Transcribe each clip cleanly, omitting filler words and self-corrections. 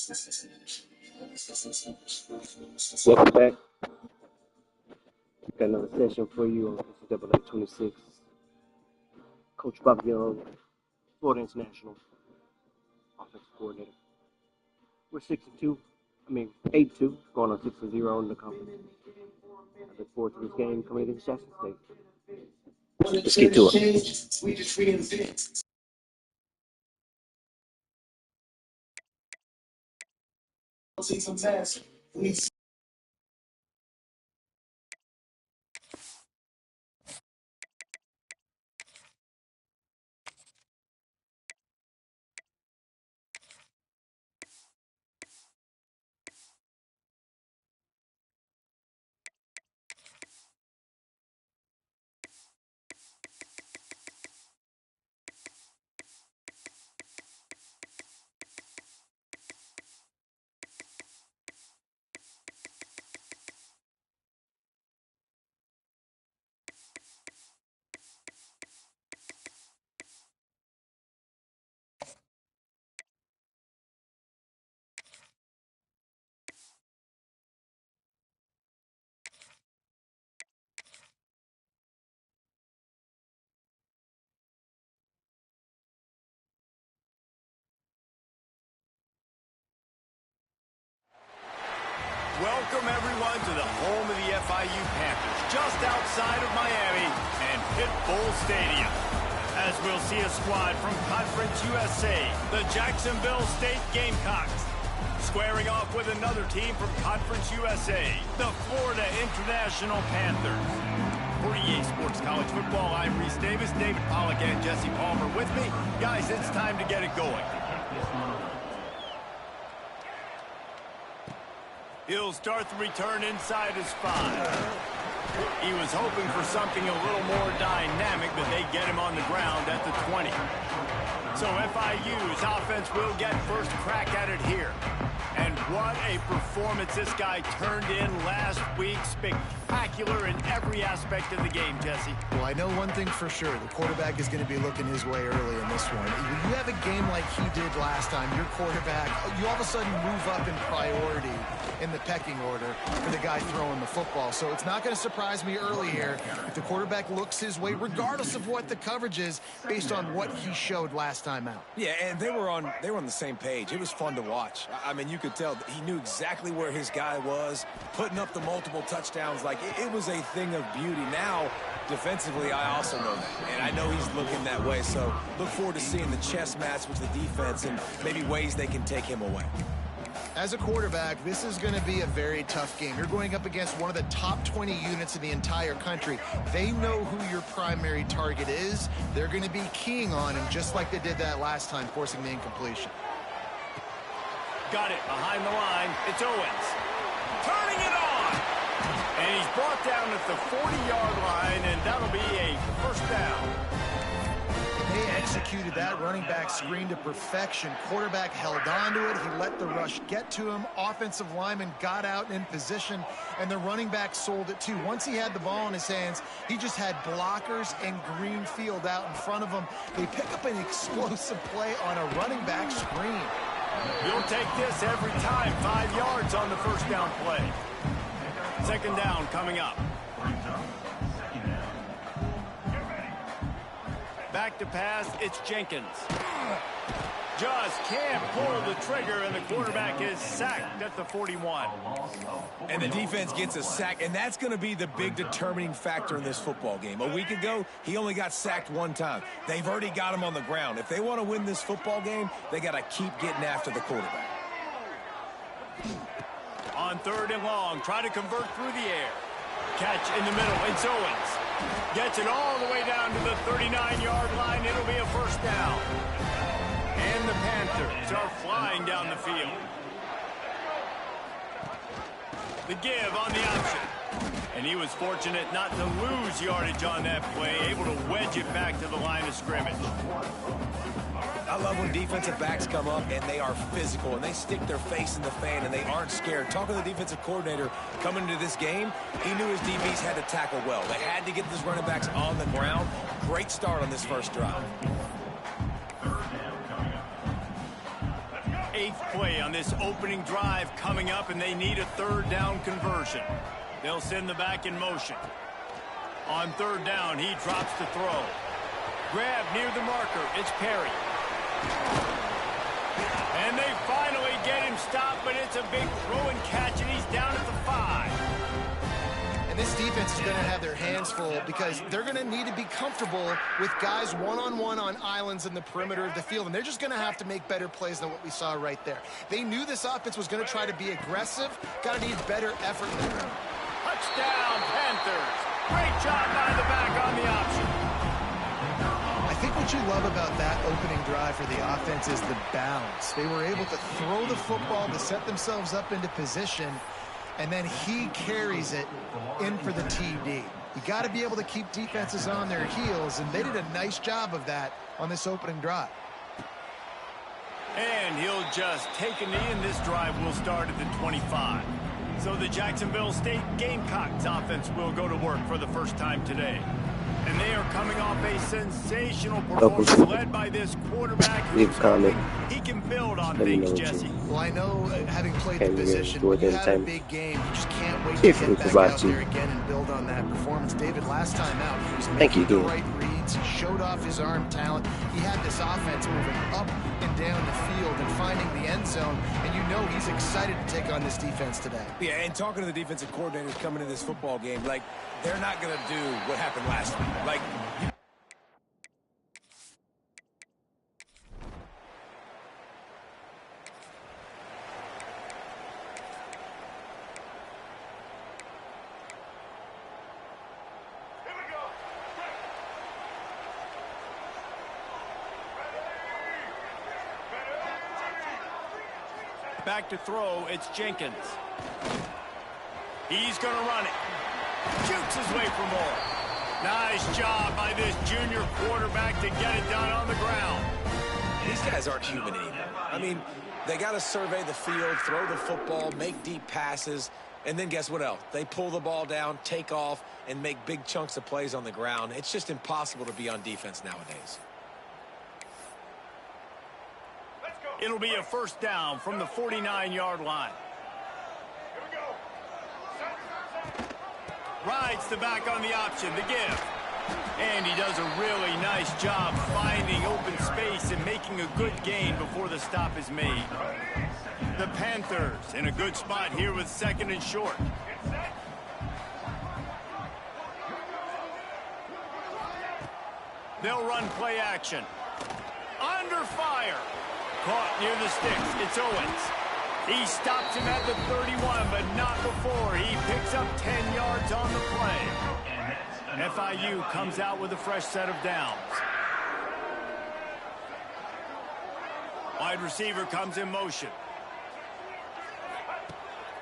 Welcome back. Got another session for you on NCAA 26. Coach Bob Young, Florida International offensive coordinator. We're 6-2. 8-2, going on 6-0 in the conference. I look forward to this game coming against Jackson State. Let's get to it. Welcome, everyone, to the home of the FIU Panthers, just outside of Miami and Pit Bull Stadium. As we'll see a squad from Conference USA, the Jacksonville State Gamecocks, squaring off with another team from Conference USA, the Florida International Panthers. For EA Sports College Football, I'm Reese Davis, David Pollack, and Jesse Palmer with me. Guys, it's time to get it going. He'll start the return inside his 5. He was hoping for something a little more dynamic, but they get him on the ground at the 20. So FIU's offense will get first crack at it here. And what a performance this guy turned in last week. Spectacular in every aspect of the game, Jesse. Well, I know one thing for sure. The quarterback is going to be looking his way early in this one. When you have a game like he did last time, your quarterback, you all of a sudden move up in priority in the pecking order for the guy throwing the football. So it's not going to surprise me early here if the quarterback looks his way, regardless of what the coverage is, based on what he showed last time out. Yeah, and they were on the same page. It was fun to watch. I mean, you could tell he knew exactly where his guy was, putting up the multiple touchdowns. Like, it was a thing of beauty. Now, defensively, I also know that, and I know he's looking that way. So look forward to seeing the chess match with the defense and maybe ways they can take him away. As a quarterback, this is going to be a very tough game. You're going up against one of the top 20 units in the entire country. They know who your primary target is. They're going to be keying on him, just like they did that last time, forcing the incompletion. Got it behind the line. It's Owens. Turning it on. And he's brought down at the 40-yard line, and that'll be a first down. They executed that running back screen to perfection. Quarterback held on to it. He let the rush get to him. Offensive lineman got out in position, and the running back sold it too. Once he had the ball in his hands, he just had blockers and green field out in front of him. They pick up an explosive play on a running back screen. You'll take this every time. 5 yards on the first down play. Second down coming up. Back to pass, it's Jenkins. Just can't pull the trigger, and the quarterback is sacked at the 41. And the defense gets a sack, and that's going to be the big determining factor in this football game. A week ago, he only got sacked 1 time. They've already got him on the ground. If they want to win this football game, they got to keep getting after the quarterback. On 3rd and long, try to convert through the air. Catch in the middle, it's Owens. Gets it all the way down to the 39-yard line. It'll be a first down. And the Panthers are flying down the field. The give on the option. And he was fortunate not to lose yardage on that play, able to wedge it back to the line of scrimmage. I love when defensive backs come up and they are physical and they stick their face in the fan and they aren't scared. Talking to the defensive coordinator coming into this game, he knew his DBs had to tackle well. They had to get these running backs on the ground. Great start on this first drive. 8th play on this opening drive coming up, and they need a 3rd down conversion. They'll send the back in motion. On 3rd down, he drops to throw. Grab near the marker. It's Perry. And they finally get him stopped, but it's a big throw and catch, and he's down at the 5. And this defense is going to have their hands full because they're going to need to be comfortable with guys one-on-one on islands in the perimeter of the field, and they're just going to have to make better plays than what we saw right there. They knew this offense was going to try to be aggressive, got to need better effort. Touchdown, Panthers. Great job by the back on the option. I think what you love about that opening drive for the offense is the bounce. They were able to throw the football to set themselves up into position, and then he carries it in for the TD. You got to be able to keep defenses on their heels, and they did a nice job of that on this opening drive. And he'll just take a knee, and this drive will start at the 25. So the Jacksonville State Gamecocks offense will go to work for the first time today. And they are coming off a sensational performance led by this quarterback who's hoping he can build on things, Jesse. Well, I know having played the position, when you had a big game, you just can't wait to get back out there again and build on that performance. David, last time out, he was making the right reads. He showed off his arm talent. He had this offense moving up and down the field and finding the end zone, and you know he's excited to take on this defense today. Yeah, and talking to the defensive coordinators coming into this football game, like, they're not going to do what happened last week. Like, back to throw, it's Jenkins. He's going to run it. Shoots his way for more. Nice job by this junior quarterback to get it done on the ground. These guys aren't human anymore. I mean, they got to survey the field, throw the football, make deep passes, and then guess what else? They pull the ball down, take off, and make big chunks of plays on the ground. It's just impossible to be on defense nowadays. It'll be a 1st down from the 49-yard line. Rides the back on the option, the give. And he does a really nice job finding open space and making a good gain before the stop is made. The Panthers in a good spot here with 2nd and short. They'll run play action. Under fire. Caught near the sticks. It's Owens. He stops him at the 31, but not before. He picks up 10 yards on the play. FIU comes out with a fresh set of downs. Wide receiver comes in motion.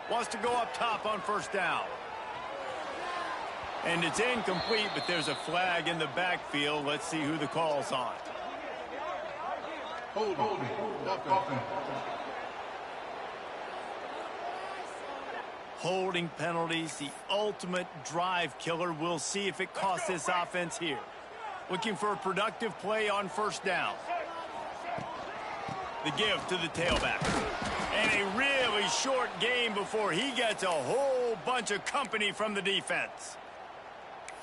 Wants to go up top on 1st down. And it's incomplete, but there's a flag in the backfield. Let's see who the call's on. Holding penalties, the ultimate drive killer. We'll see if it costs this offense here. Looking for a productive play on 1st down. The give to the tailback. And a really short game before he gets a whole bunch of company from the defense.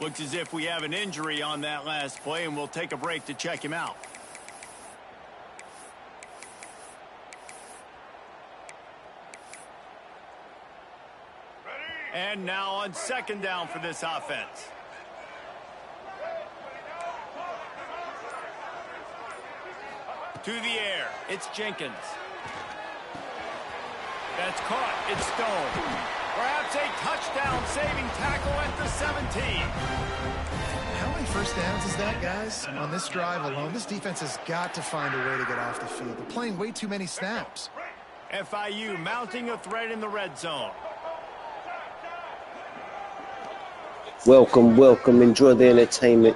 Looks as if we have an injury on that last play, and we'll take a break to check him out. And now on 2nd down for this offense. To the air, it's Jenkins. That's caught, it's Stone. Perhaps a touchdown-saving tackle at the 17. How many 1st downs is that, guys? On this drive alone, this defense has got to find a way to get off the field. They're playing way too many snaps. FIU mounting a threat in the red zone. Welcome, welcome. Enjoy the entertainment.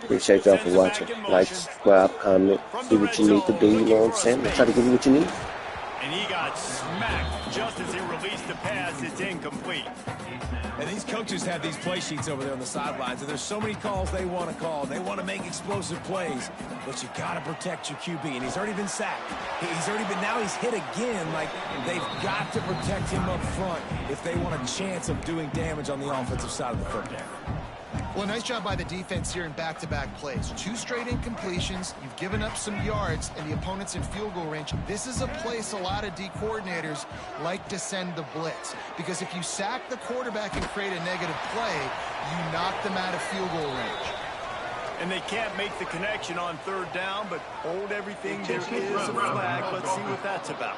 Appreciate y'all for watching. Like, subscribe, comment, do what you need to do. You know what I'm saying? I'll try to give you what you need. And he got smacked just as he released the pass. It's incomplete. And these coaches have these play sheets over there on the sidelines, and there's so many calls they want to call. They want to make explosive plays, but you got to protect your QB, and he's already been sacked. Now he's hit again. Like, they've got to protect him up front if they want a chance of doing damage on the offensive side of the football. Well, nice job by the defense here in back-to-back plays. 2 straight incompletions. You've given up some yards, and the opponent's in field goal range. This is a place a lot of D coordinators like to send the blitz, because if you sack the quarterback and create a negative play, you knock them out of field goal range. And they can't make the connection on 3rd down, but hold everything. There is a flag. Let's see what that's about.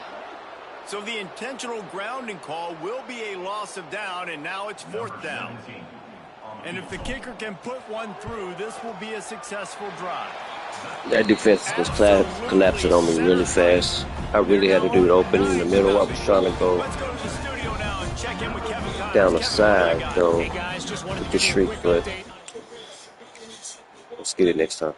So the intentional grounding call will be a loss of down, and now it's 4th down. And if the kicker can put one through, this will be a successful drive. That defense was collapsing on me really fast. I really had to do it open in the middle. I was trying to go down the side, though, with the streak, but let's get it next time.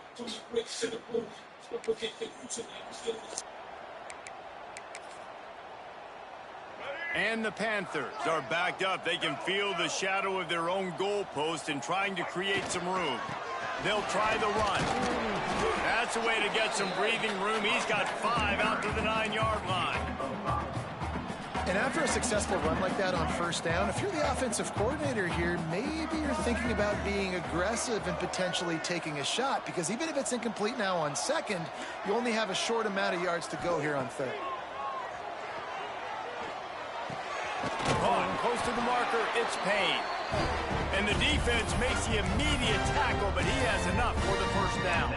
And the Panthers are backed up. They can feel the shadow of their own goalpost and trying to create some room. They'll try the run. That's a way to get some breathing room. He's got 5 out to the 9-yard line. And after a successful run like that on 1st down, if you're the offensive coordinator here, maybe you're thinking about being aggressive and potentially taking a shot, because even if it's incomplete now on 2nd, you only have a short amount of yards to go here on 3rd. Close to the marker, it's Payne. And the defense makes the immediate tackle, but he has enough for the 1st down.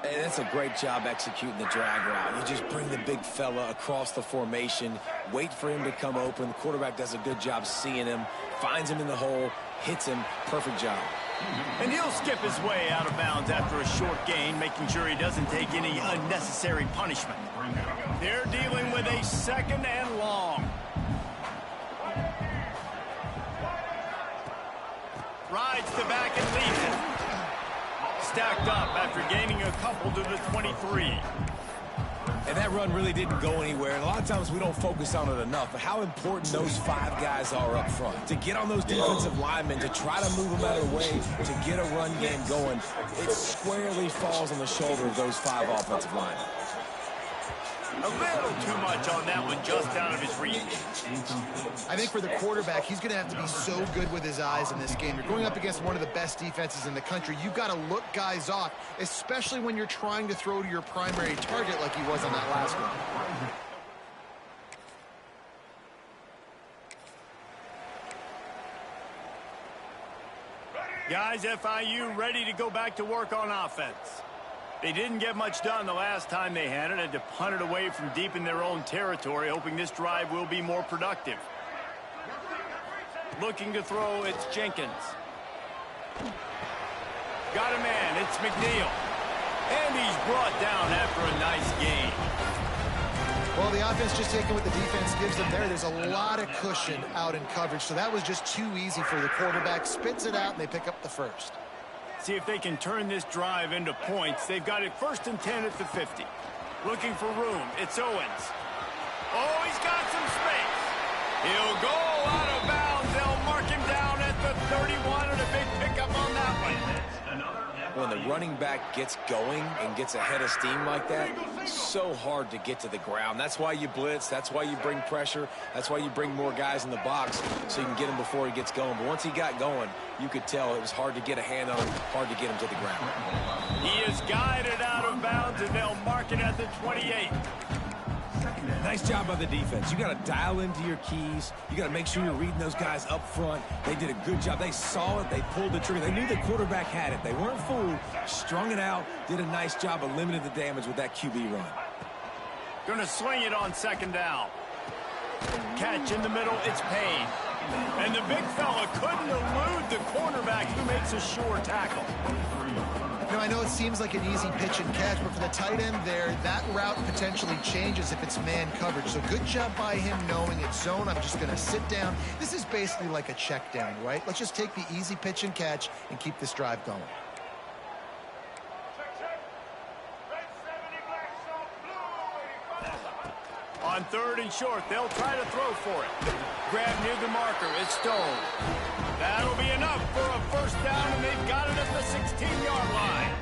And that's a great job executing the drag route. You just bring the big fella across the formation, wait for him to come open. The quarterback does a good job seeing him, finds him in the hole, hits him. Perfect job. And he'll skip his way out of bounds after a short gain, making sure he doesn't take any unnecessary punishment. They're dealing with a 2nd and long. Rides to back and leads it. Stacked up after gaining a couple to the 23. And that run really didn't go anywhere. And a lot of times we don't focus on it enough. But how important those 5 guys are up front. To get on those defensive linemen, to try to move them out of the way, to get a run game going, it squarely falls on the shoulder of those 5 offensive linemen. A little too much on that one, just out of his reach. I think for the quarterback, he's going to have to be so good with his eyes in this game. You're going up against one of the best defenses in the country. You've got to look guys off, especially when you're trying to throw to your primary target like he was on that last one. Guys, FIU ready to go back to work on offense. They didn't get much done the last time they had to punt it away from deep in their own territory, hoping this drive will be more productive. Looking to throw, it's Jenkins. Got a man, it's McNeil. And he's brought down after a nice gain. Well, the offense just taking what the defense gives them there. There's a lot of cushion out in coverage, so that was just too easy for the quarterback. Spits it out, and they pick up the 1st. See if they can turn this drive into points. They've got it 1st and 10 at the 50. Looking for room. It's Owens. Oh, he's got some space. He'll go out of bounds. They'll mark him down at the 31, and a big pickup on that one. When the running back gets going and gets ahead of steam like that, it's so hard to get to the ground. That's why you blitz. That's why you bring pressure. That's why you bring more guys in the box so you can get him before he gets going. But once he got going, you could tell it was hard to get a hand on him, hard to get him to the ground. He is guided out of bounds, and they'll mark it at the 28. Nice job by the defense. You got to dial into your keys. You got to make sure you're reading those guys up front. They did a good job. They saw it. They pulled the trigger. They knew the quarterback had it. They weren't fooled. Strung it out. Did a nice job of limiting the damage with that QB run. Gonna swing it on 2nd down. Catch in the middle. It's Payne. And the big fella couldn't elude the cornerback who makes a sure tackle. You know, I know it seems like an easy pitch and catch, but for the tight end there, that route potentially changes if it's man coverage. So good job by him knowing it's zone. I'm just going to sit down. This is basically like a check down, right? Let's just take the easy pitch and catch and keep this drive going. On 3rd and short, they'll try to throw for it. Grab near the marker, it's Stone. That'll be enough for a first down, and they've got it at the 16-yard line.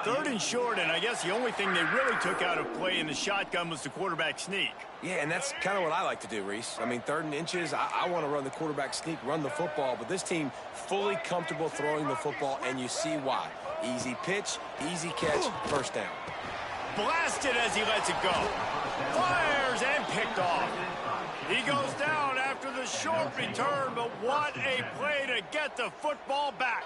3rd and short, and I guess the only thing they really took out of play in the shotgun was the quarterback sneak. Yeah, and that's kind of what I like to do, Reese. I mean, 3rd and inches, I want to run the quarterback sneak, run the football, but this team fully comfortable throwing the football, and you see why. Easy pitch, easy catch, first down. Blasted as he lets it go. Fires and picked off. He goes down after the short return, but what a play to get the football back.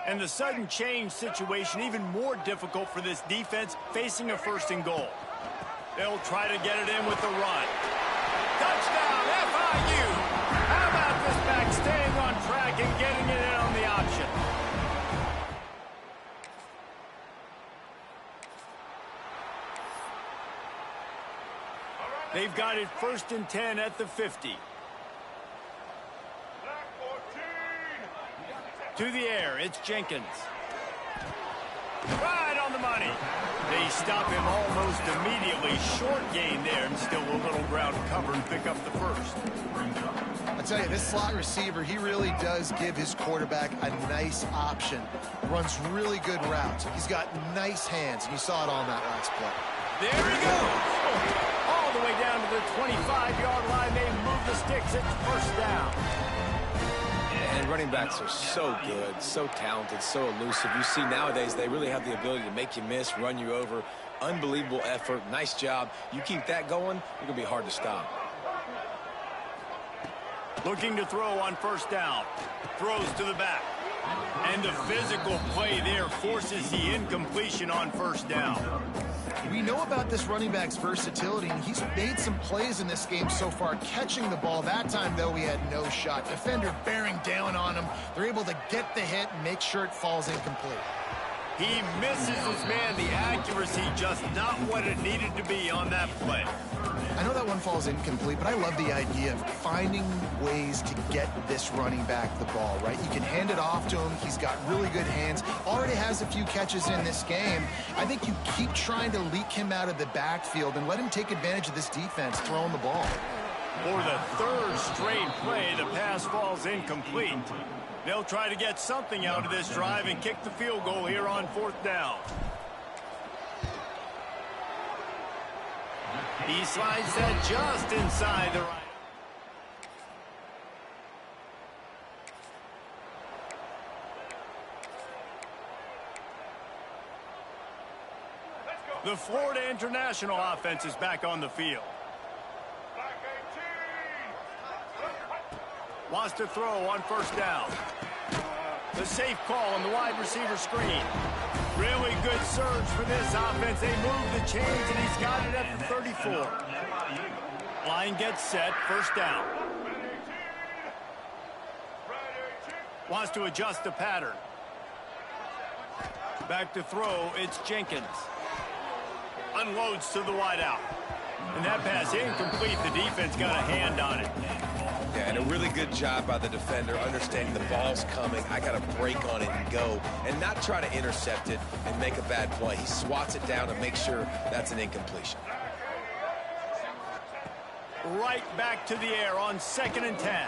And the sudden change situation even more difficult for this defense facing a 1st and goal. They'll try to get it in with the run. Touchdown, FIU! How about this back staying on track and getting it in on the option? They've got it 1st and 10 at the 50. To the air, it's Jenkins. Right on the money. They stop him almost immediately. Short gain there, and still a little ground cover and pick up the 1st. I tell you, this slot receiver, he really does give his quarterback a nice option. Runs really good routes. He's got nice hands, and you saw it on that last play. There he goes. All the way down to the 25-yard line. They move the sticks. It's 1st down. And running backs are so good, so talented, so elusive. You see nowadays they really have the ability to make you miss, run you over. Unbelievable effort. Nice job. You keep that going, you're going to be hard to stop. Looking to throw on 1st down. Throws to the back. And the physical play there forces the incompletion on 1st down. We know about this running back's versatility, and he's made some plays in this game so far, catching the ball. That time, though, he had no shot. Defender bearing down on him. They're able to get the hit and make sure it falls incomplete. He misses his man. The accuracy just not what it needed to be on that play. I know that one falls incomplete, but I love the idea of finding ways to get this running back the ball, right? You can hand it off to him. He's got really good hands. Already has a few catches in this game. I think you keep trying to leak him out of the backfield and let him take advantage of this defense throwing the ball. For the 3rd straight play, the pass falls incomplete. They'll try to get something out of this drive and kick the field goal here on 4th down. He slides that just inside the right. The Florida International offense is back on the field. Wants to throw on 1st down. The safe call on the wide receiver screen. Really good surge for this offense. They move the chains, and he's got it at the 34. Line gets set, 1st down. Wants to adjust the pattern. Back to throw, it's Jenkins. Unloads to the wideout. And that pass incomplete. The defense got a hand on it. Yeah, and a really good job by the defender, understanding the ball's coming. I got to break on it and go, and not try to intercept it and make a bad play. He swats it down and makes sure that's an incompletion. Right back to the air on 2nd and 10.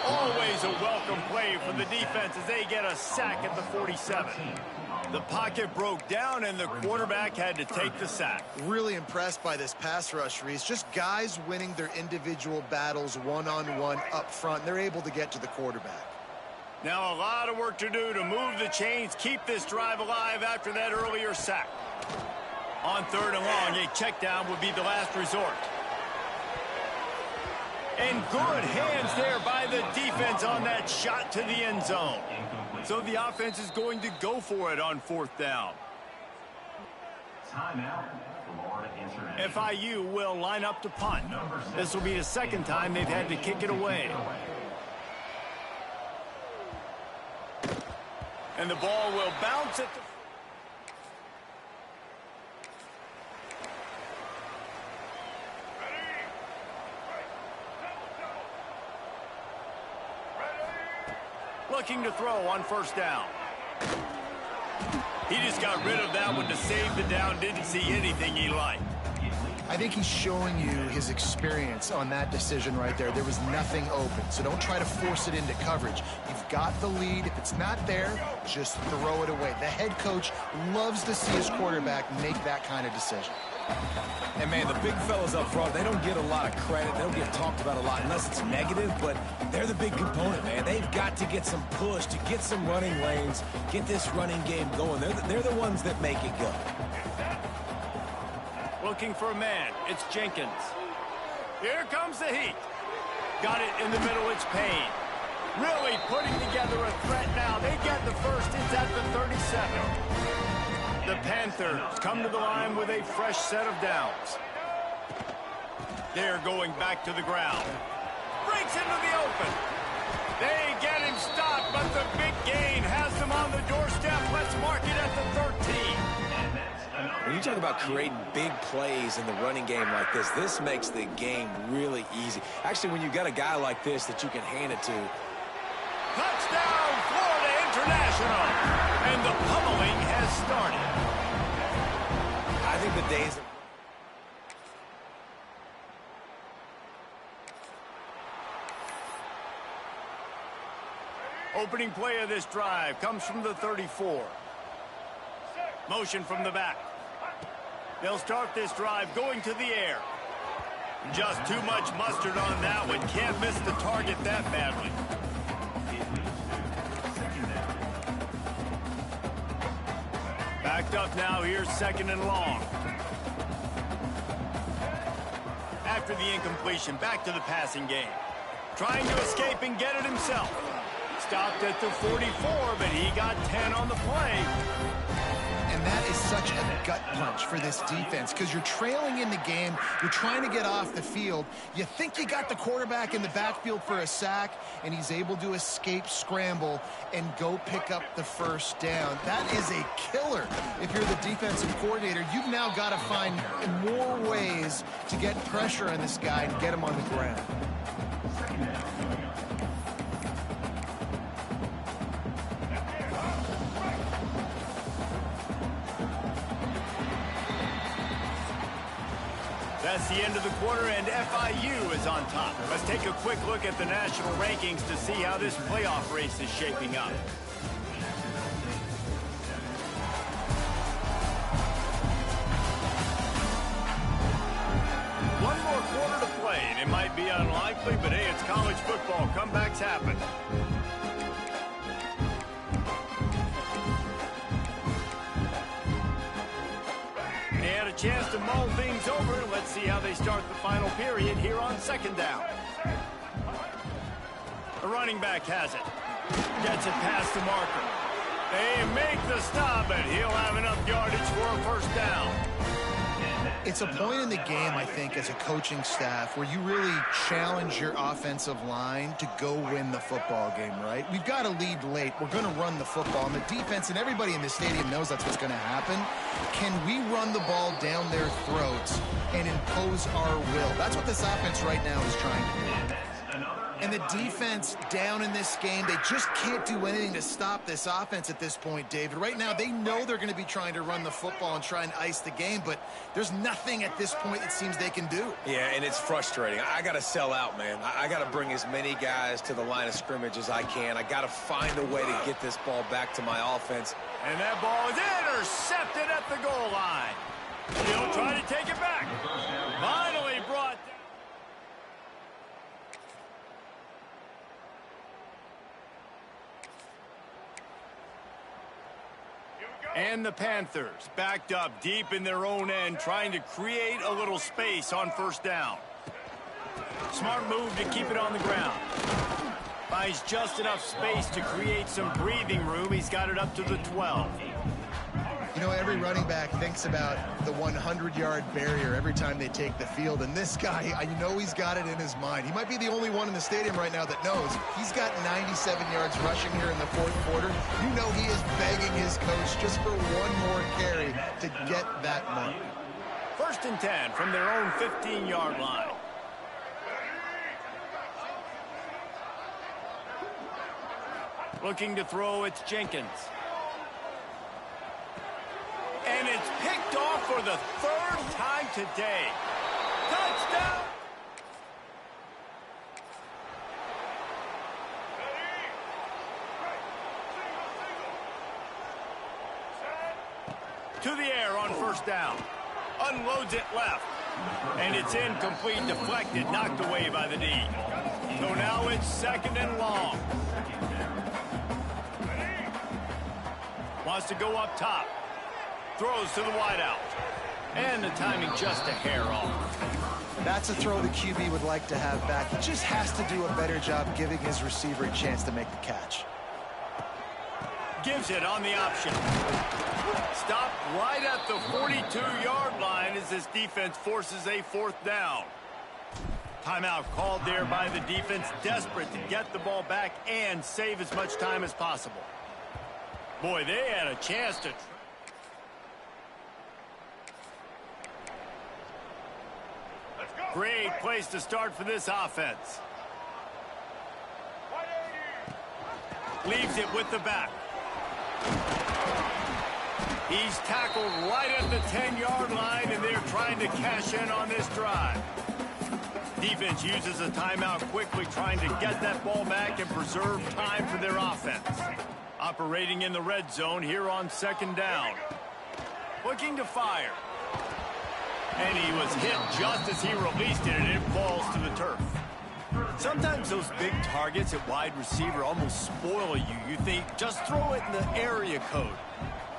Always a welcome play for the defense as they get a sack at the 47. The pocket broke down, and the quarterback had to take the sack. Really impressed by this pass rush, Reese. Just guys winning their individual battles one-on-one up front. They're able to get to the quarterback. Now a lot of work to do to move the chains, keep this drive alive after that earlier sack. On 3rd and long, a check down would be the last resort. And good hands there by the defense on that shot to the end zone. So the offense is going to go for it on 4th down. FIU will line up to punt. This will be the 2nd time they've had to kick it away. And the ball will bounce at the... Looking to throw on first down. He just got rid of that one to save the down. Didn't see anything he liked. I think he's showing you his experience on that decision right there. There was nothing open, so don't try to force it into coverage. You've got the lead. If it's not there, just throw it away. The head coach loves to see his quarterback make that kind of decision. And, man, the big fellas up front, they don't get a lot of credit. They don't get talked about a lot unless it's negative, but they're the big component, man. They've got to get some push, to get some running lanes, get this running game going. They're the ones that make it go. Looking for a man. It's Jenkins. Here comes the heat. Got it in the middle. It's Payne. Really putting together a threat now. They get the first. It's at the 37. The Panthers come to the line with a fresh set of downs. They're going back to the ground. Breaks into the open. They get him stopped, but the big gain has them on the doorstep. Let's mark it at the 13. When you talk about creating big plays in the running game like this makes the game really easy. Actually, when you've got a guy like this that you can hand it to. Touchdown, Florida International. And the pummeling has started. I think the days of... Opening play of this drive comes from the 34. Motion from the back. They'll start this drive going to the air. Just too much mustard on that one. Can't miss the target that badly. Backed up now. Here's second and long. After the incompletion, back to the passing game. Trying to escape and get it himself. Stopped at the 44, but he got 10 on the play. And that is such a gut punch for this defense because you're trailing in the game. You're trying to get off the field. You think you got the quarterback in the backfield for a sack, and he's able to escape, scramble, and go pick up the first down. That is a killer if you're the defensive coordinator. You've now got to find more ways to get pressure on this guy and get him on the ground. That's the end of the quarter, and FIU is on top. Let's take a quick look at the national rankings to see how this playoff race is shaping up. One more quarter to play, and it might be unlikely, but hey, it's college football. Comebacks happen. They had a chance to mull things over. Let's see how they start the final period here on second down. The running back has it. Gets it past the marker. They make the stop, and he'll have enough yardage for a first down. It's a point in the game, I think, as a coaching staff where you really challenge your offensive line to go win the football game, right? We've got to lead late. We're going to run the football. And the defense and everybody in the stadium knows that's what's going to happen. Can we run the ball down their throats and impose our will? That's what this offense right now is trying to do. And the defense down in this game, they just can't do anything to stop this offense at this point, David. Right now, they know they're going to be trying to run the football and try and ice the game, but there's nothing at this point it seems they can do. Yeah, and it's frustrating. I got to sell out, man. I got to bring as many guys to the line of scrimmage as I can. I got to find a way to get this ball back to my offense. And that ball is intercepted at the goal line. He'll try to take it back. Finally brought down. And the Panthers backed up deep in their own end, trying to create a little space on first down. Smart move to keep it on the ground. Finds just enough space to create some breathing room. He's got it up to the 12. You know, every running back thinks about the 100-yard barrier every time they take the field, and this guy, you know he's got it in his mind. He might be the only one in the stadium right now that knows he's got 97 yards rushing here in the fourth quarter. You know he is begging his coach just for one more carry to get that mark. 1st and 10 from their own 15-yard line. Looking to throw, it's Jenkins. And it's picked off for the 3rd time today. Touchdown! To the air on 1st down. Unloads it left. And it's incomplete, deflected, knocked away by the D. So now it's 2nd and long. Wants to go up top. Throws to the wideout. And the timing just a hair off. That's a throw the QB would like to have back. He just has to do a better job giving his receiver a chance to make the catch. Gives it on the option. Stopped right at the 42-yard line as this defense forces a 4th down. Timeout called there by the defense, desperate to get the ball back and save as much time as possible. Boy, they had a chance to... Great place to start for this offense. Leaves it with the back. He's tackled right at the 10-yard line, and they're trying to cash in on this drive. Defense uses a timeout quickly, trying to get that ball back and preserve time for their offense. Operating in the red zone here on 2nd down. Looking to fire. And he was hit just as he released it, and it falls to the turf. Sometimes those big targets at wide receiver almost spoil you. You think, just throw it in the area code.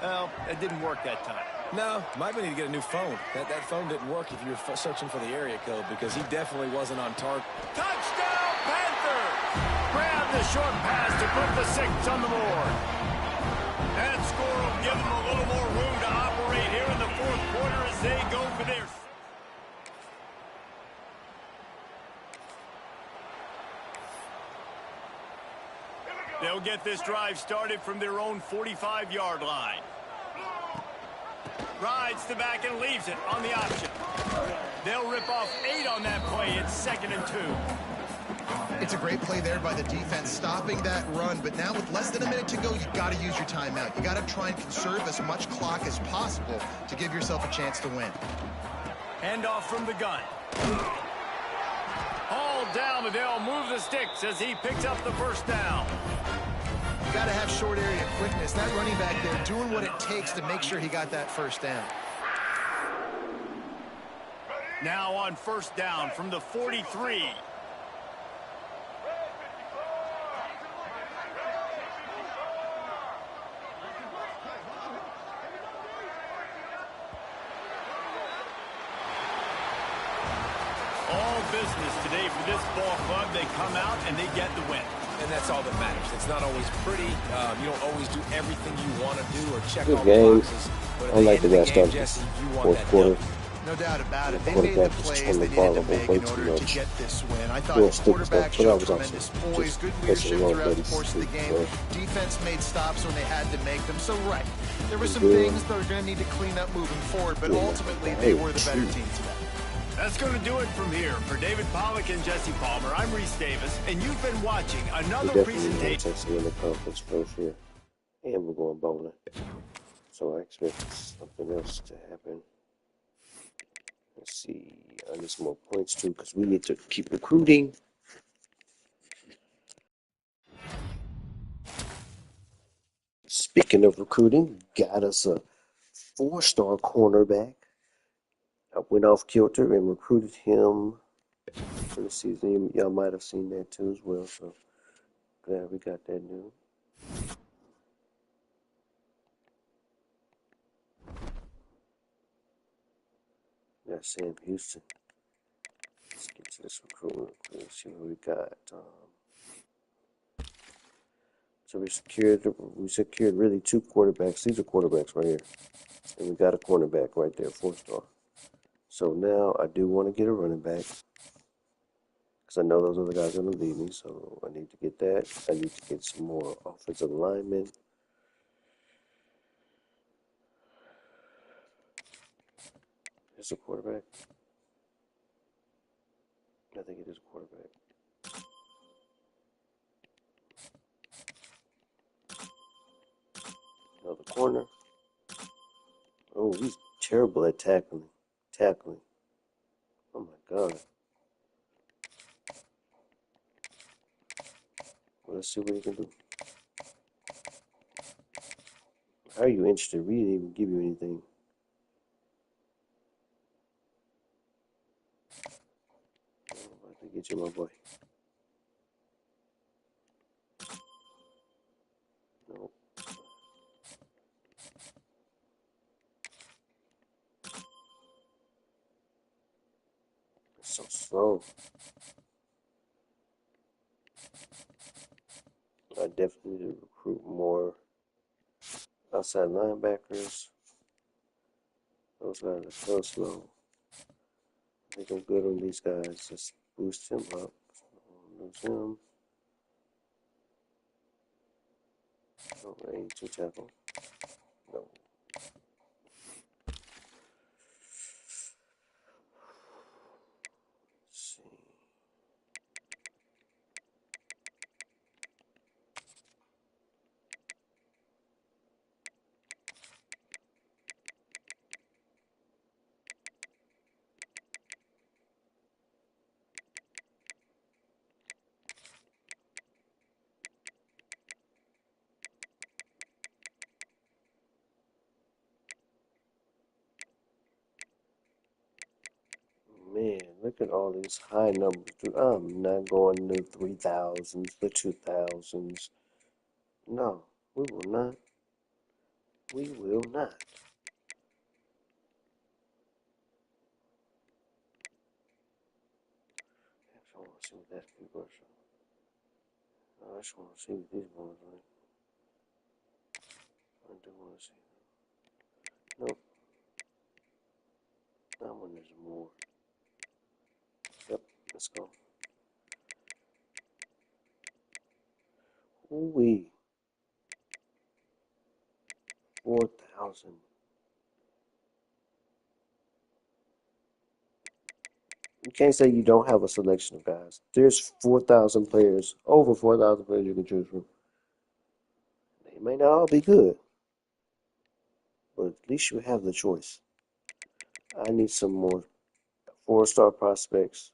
Well, it didn't work that time. No, might need to get a new phone. That phone didn't work if you're searching for the area code, because he definitely wasn't on target. Touchdown, Panthers! Grab the short pass to put the 6 on the board. That score will give them a little more room to operate here in the 4th quarter as they go for theirs. They'll get this drive started from their own 45-yard line. Rides the back and leaves it on the option. They'll rip off 8 on that play. It's 2nd and 2. It's a great play there by the defense, stopping that run. But now with less than a minute to go, you've got to use your timeout. You got to try and conserve as much clock as possible to give yourself a chance to win. Handoff from the gun. All down, but they'll move the sticks as he picks up the 1st down. You got to have short area quickness. That running back there doing what it takes to make sure he got that 1st down. Now on 1st down from the 43. All business today for this ball club. They come out and they get the win. And that's all that matters. It's not always pretty. You don't always do everything you want to do or check Good all games. the boxes. But I like the guy starting Jesse, you want 4th that quarter. W. No doubt about it. They made the plays they needed to make in order to get this win. I thought the quarterback showed tremendous poise, good leadership throughout the course of the game. Defense made stops when they had to make them. So, right, there were some things that are going to need to clean up moving forward, but ultimately they were the better team today. That's going to do it from here. For David Pollack and Jesse Palmer, I'm Reese Davis, and you've been watching another presentation. In the conference first year, and we're going bowling. So I expect something else to happen. Let's see. I need some more points too, because we need to keep recruiting. Speaking of recruiting, got us a 4-star cornerback. I went off kilter and recruited him for the season. Y'all might have seen that too as well. So glad we got that new. That's Sam Houston. Let's get to this recruitment. Let's see what we got. So we secured really two quarterbacks. These are quarterbacks right here. And we got a cornerback right there, 4-star. So now I do want to get a running back. Because I know those other guys are going to leave me. So I need to get that. I need to get some more offensive linemen. It's a quarterback. I think it is a quarterback. Another corner. Oh, he's terrible at tackling. Oh my God. Well, let's see what he can do. How are you interested? We didn't even give you anything. I'm about to get you, my boy. Nope. It's so slow. I definitely need to recruit more outside linebackers. Those guys are so slow. I think I'm good on these guys. Just boost him up. Lose him. No, 82 tackle. No. Let's see. Man, look at all these high numbers, dude. I'm not going to 3,000s, the 2,000s. No, we will not. We will not. I want to see what that's people are showing. I just want to see what these ones are. I do want to see. Nope. That one is more. Yep, let's go. Ooh-wee. 4,000. You can't say you don't have a selection of guys. There's 4,000 players, over 4,000 players you can choose from. They may not all be good, but at least you have the choice. I need some more 4-star prospects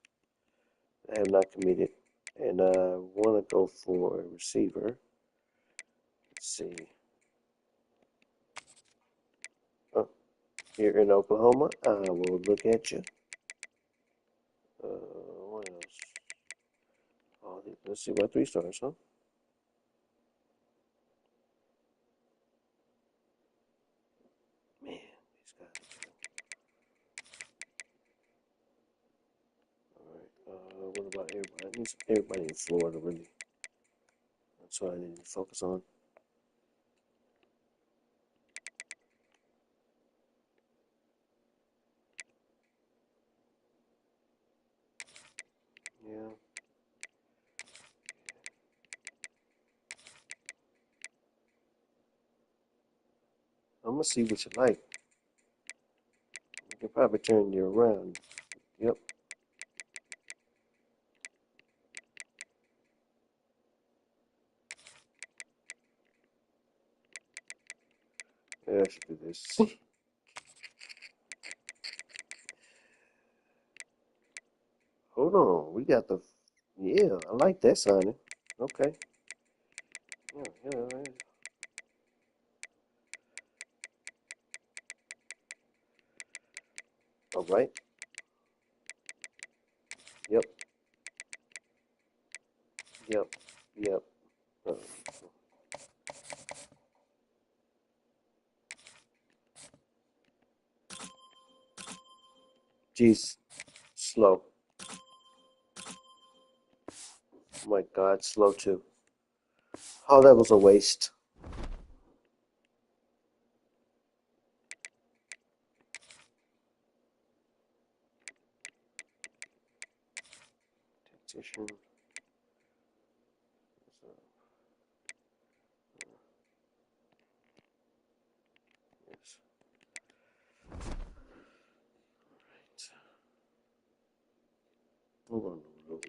that have not committed, and I want to go for a receiver. Let's see. Here in Oklahoma, I will look at you. What else? Oh, let's see about 3-stars, huh? Man, these guys are good. Alright, what about everybody? I need everybody in Florida, really. That's what I need to focus on. Yeah. I'm gonna see what you like. We can probably turn you around. Yep. Yeah, I should do this. Hold on. We got the. Yeah, I like that signing. Okay. Yeah. All right. Yep. Uh, Jeez, slow. Oh my God, slow too. Oh, that was a waste. Tactician. Yes. We're on the road.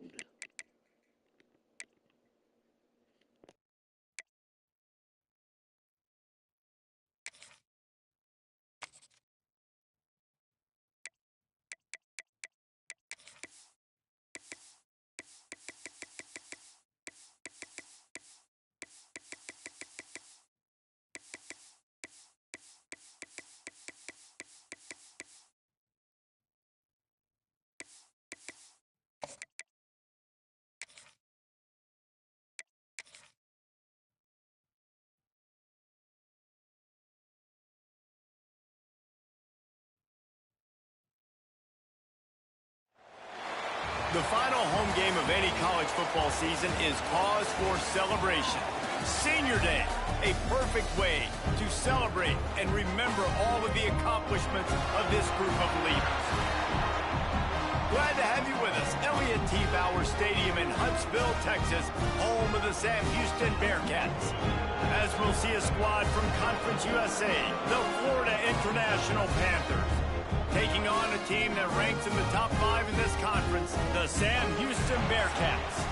The final home game of any college football season is cause for celebration. Senior Day, a perfect way to celebrate and remember all of the accomplishments of this group of leaders. Glad to have you with us. Elliott T. Bauer Stadium in Huntsville, Texas, home of the Sam Houston Bearcats. As we'll see a squad from Conference USA, the Florida International Panthers, taking on a team that ranks in the top 5 in this conference, the Sam Houston Bearcats.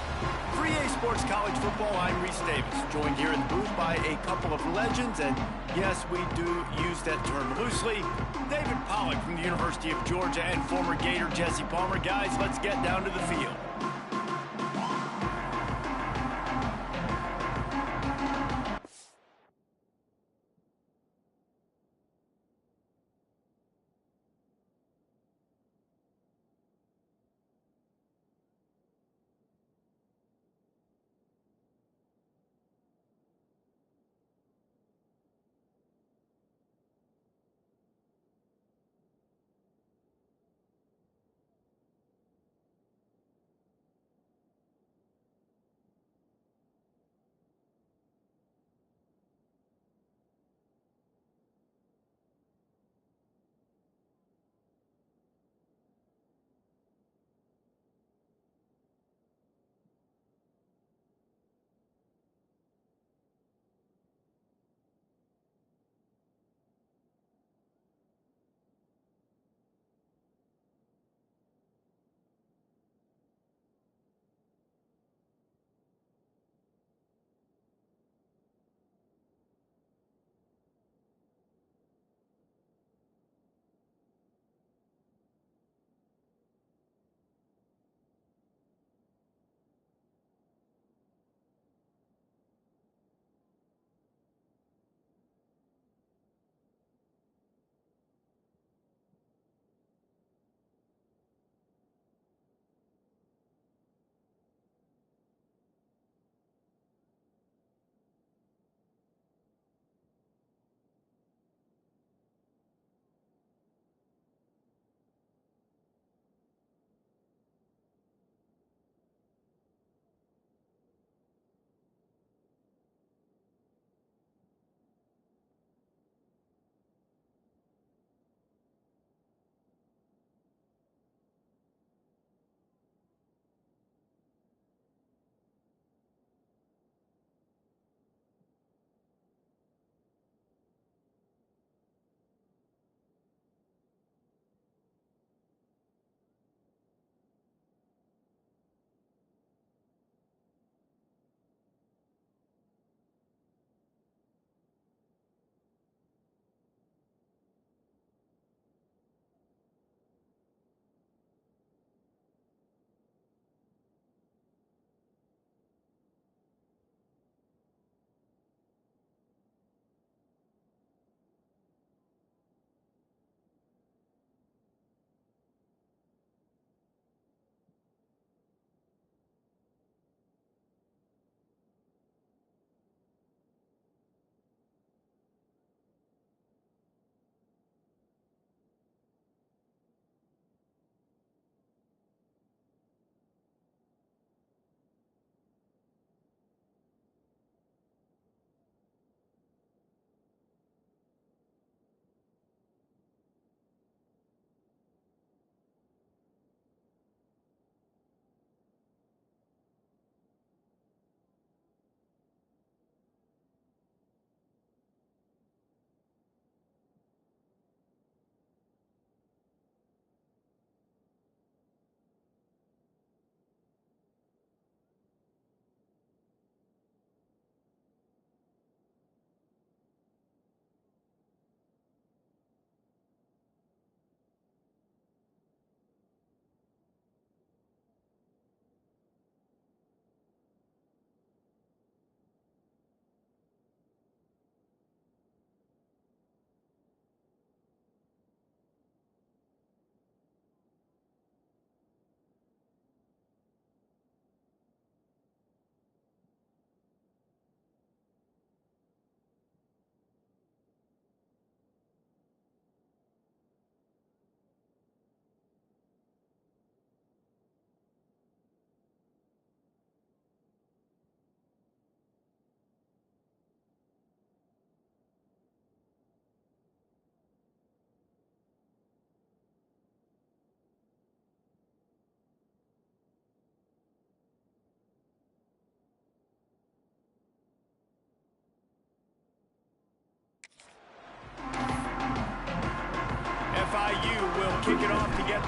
3A Sports College Football, I'm Reese Davis, joined here in the booth by a couple of legends, and yes, we do use that term loosely. David Pollack from the University of Georgia and former Gator Jesse Palmer. Guys, let's get down to the field.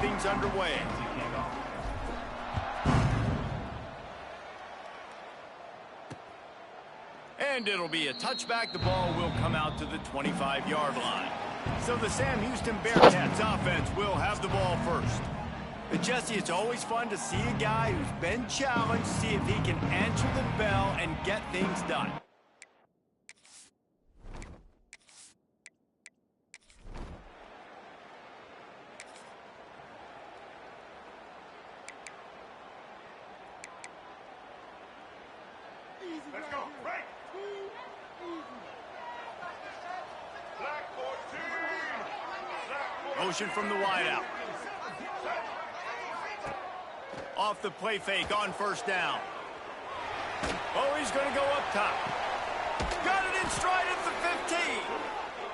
things underway. And it'll be a touchback. The ball will come out to the 25-yard line. So the Sam Houston Bearcats offense will have the ball first. But Jesse, it's always fun to see a guy who's been challenged, see if he can answer the bell and get things done. Let's go. Right. Motion from the wideout. Off the play fake on first down. Oh, he's going to go up top. Got it in stride at the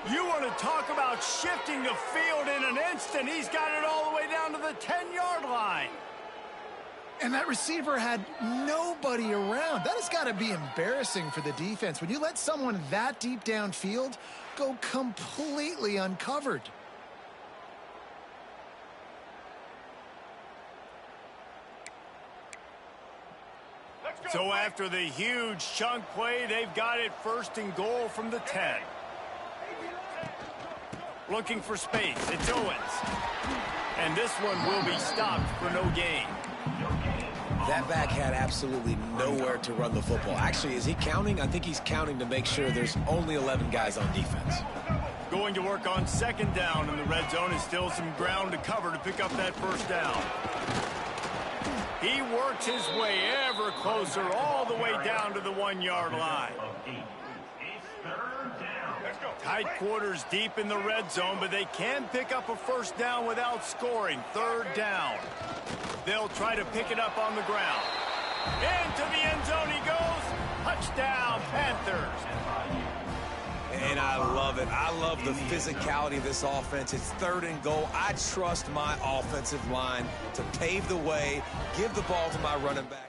15. You want to talk about shifting the field in an instant. He's got it all the way down to the 10-yard line. And that receiver had nobody around. That has got to be embarrassing for the defense. When you let someone that deep downfield go completely uncovered. So after the huge chunk play, they've got it first and goal from the 10. Looking for space. It's Owens. And this one will be stopped for no gain. That back had absolutely nowhere to run the football. Actually, is he counting? I think he's counting to make sure there's only 11 guys on defense. Going to work on second down, and the red zone is still some ground to cover to pick up that first down. He works his way ever closer all the way down to the 1-yard line. Tight quarters deep in the red zone, but they can pick up a first down without scoring. Third down. They'll try to pick it up on the ground. Into the end zone he goes. Touchdown, Panthers. And I love it. I love the physicality of this offense. It's third and goal. I trust my offensive line to pave the way, give the ball to my running back.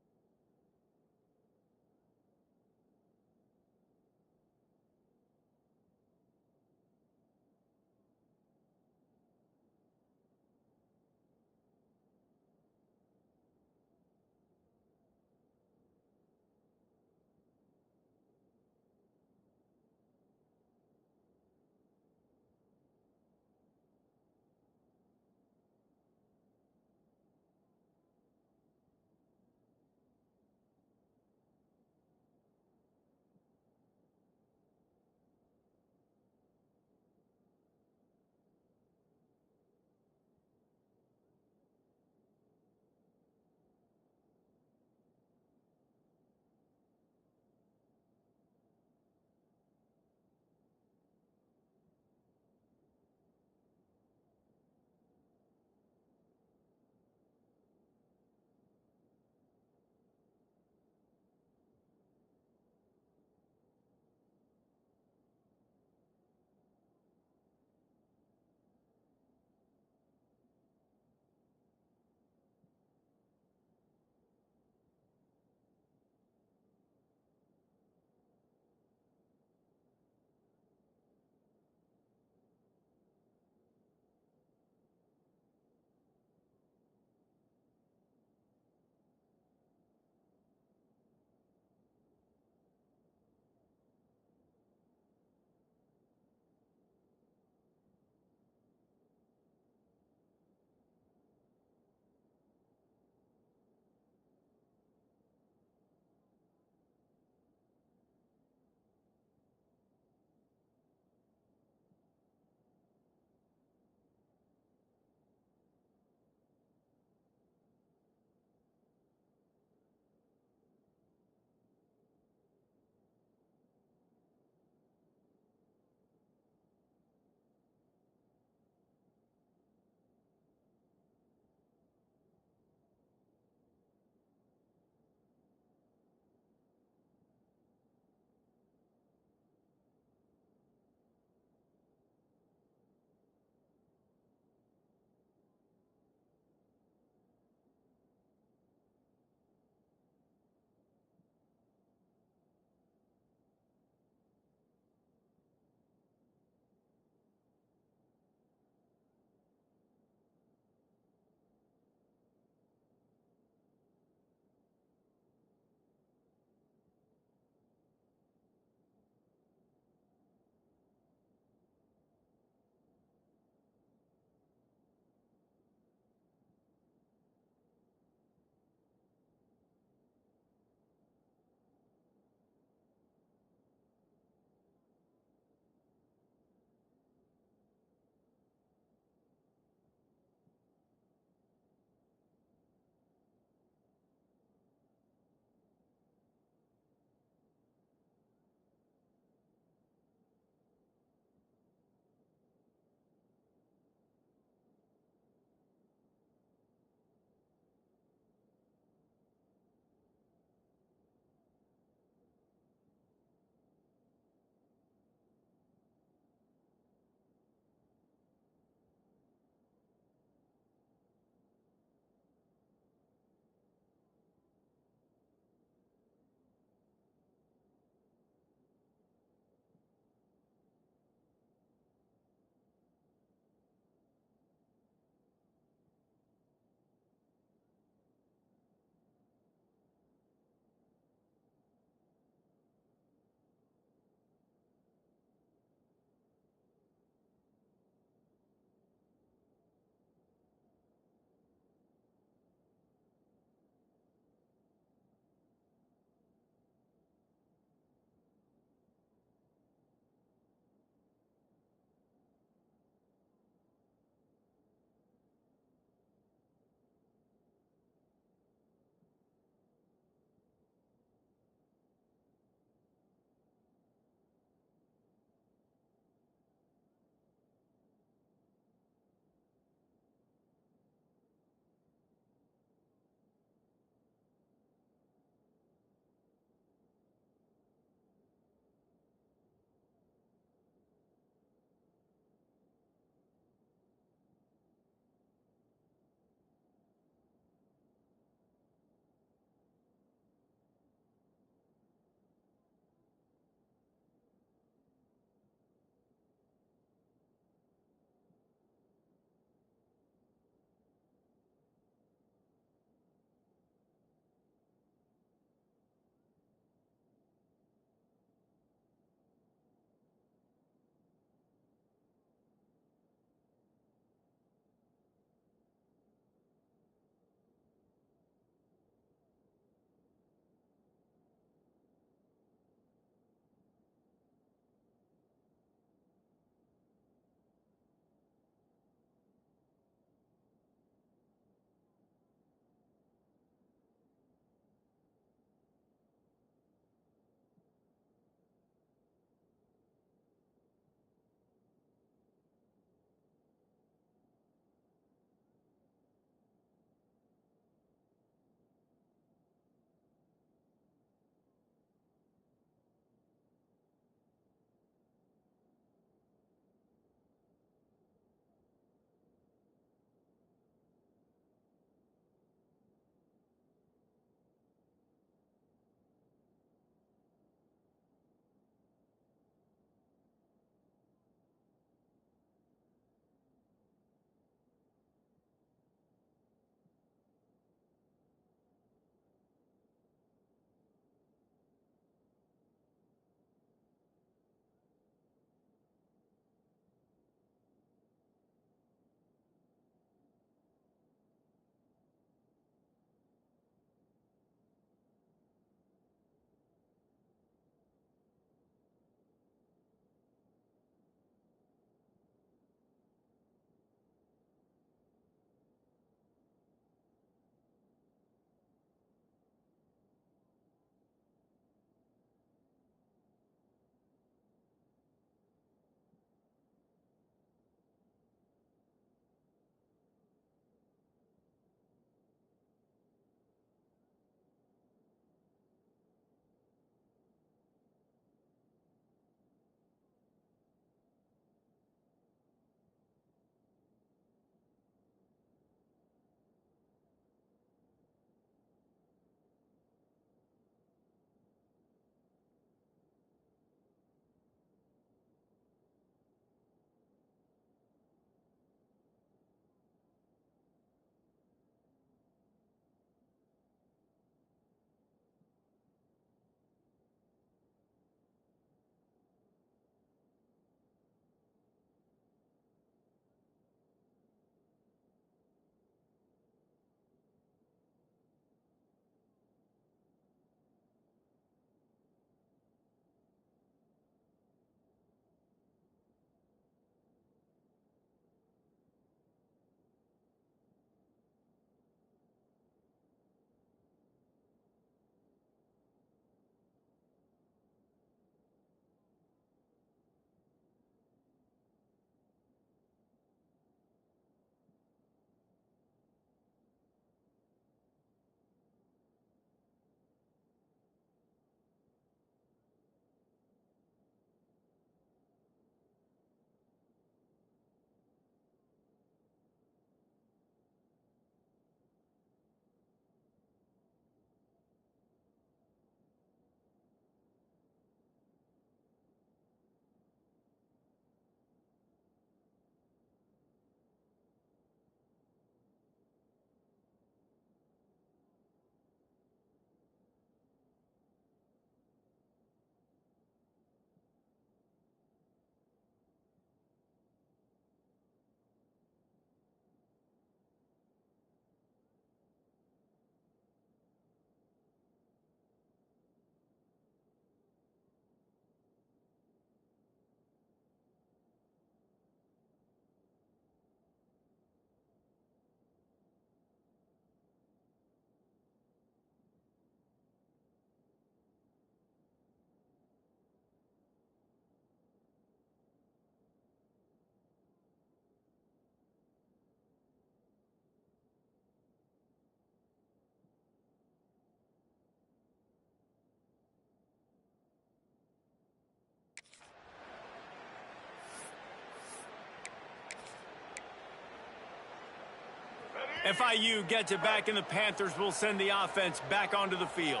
FIU gets it back, and the Panthers will send the offense back onto the field.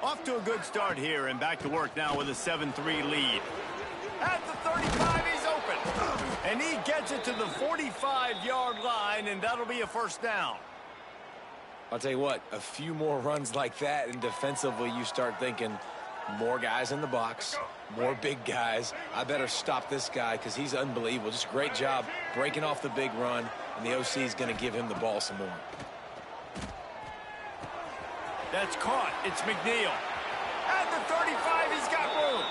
Off to a good start here, and back to work now with a 7-3 lead. At the 35, he's open. And he gets it to the 45-yard line, and that'll be a first down. I'll tell you what, a few more runs like that, and defensively you start thinking, more guys in the box, more big guys. I better stop this guy because he's unbelievable. Just a great job breaking off the big run, and the OC is going to give him the ball some more. That's caught. It's McNeil. At the 35, he's got room.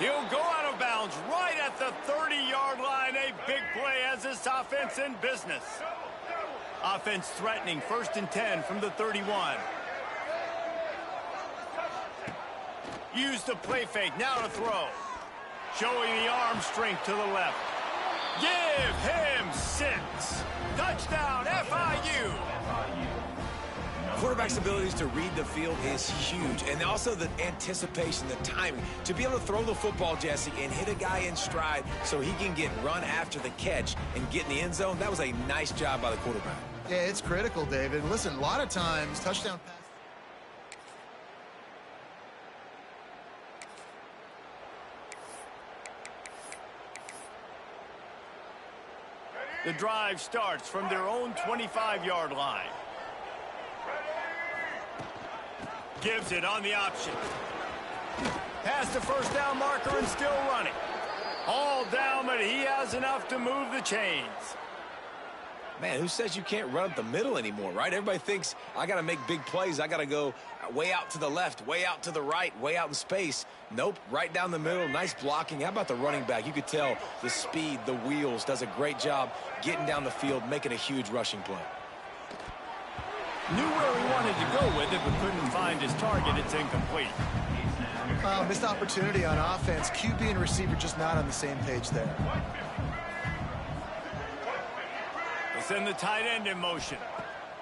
He'll go out of bounds right at the 30-yard line. A big play as this offense in business. Offense threatening, 1st and 10 from the 31. Use the play fake, now to throw. Showing the arm strength to the left. Give him 6. Touchdown, FIU. Quarterback's abilities to read the field is huge, and also the anticipation, the timing. To be able to throw the football, Jesse, and hit a guy in stride so he can get run after the catch and get in the end zone, that was a nice job by the quarterback. Yeah, it's critical, David. Listen, a lot of times, touchdown pass. The drive starts from their own 25-yard line. Gives it on the option. Past the first down marker and still running. All down, but he has enough to move the chains. Man, who says you can't run up the middle anymore, right? Everybody thinks I got to make big plays. I got to go way out to the left, way out to the right, way out in space. Nope, right down the middle. Nice blocking. How about the running back? You could tell the speed, the wheels, does a great job getting down the field, making a huge rushing play. Knew where he wanted to go with it, but couldn't find his target. It's incomplete. Missed opportunity on offense. QB and receiver just not on the same page there. They send the tight end in motion.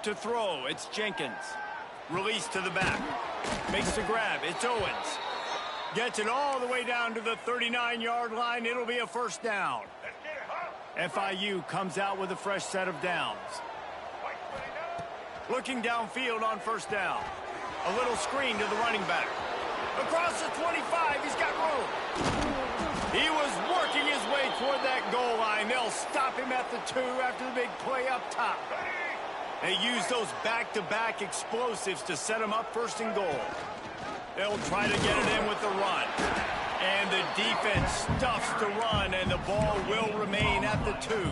To throw, it's Jenkins. Release to the back. Makes the grab, it's Owens. Gets it all the way down to the 39-yard line. It'll be a first down. FIU comes out with a fresh set of downs. Looking downfield on first down. A little screen to the running back. Across the 25, he's got room. He was working his way toward that goal line. They'll stop him at the 2 after the big play up top. They use those back-to-back explosives to set him up 1st and goal. They'll try to get it in with the run. And the defense stuffs the run, and the ball will remain at the 2.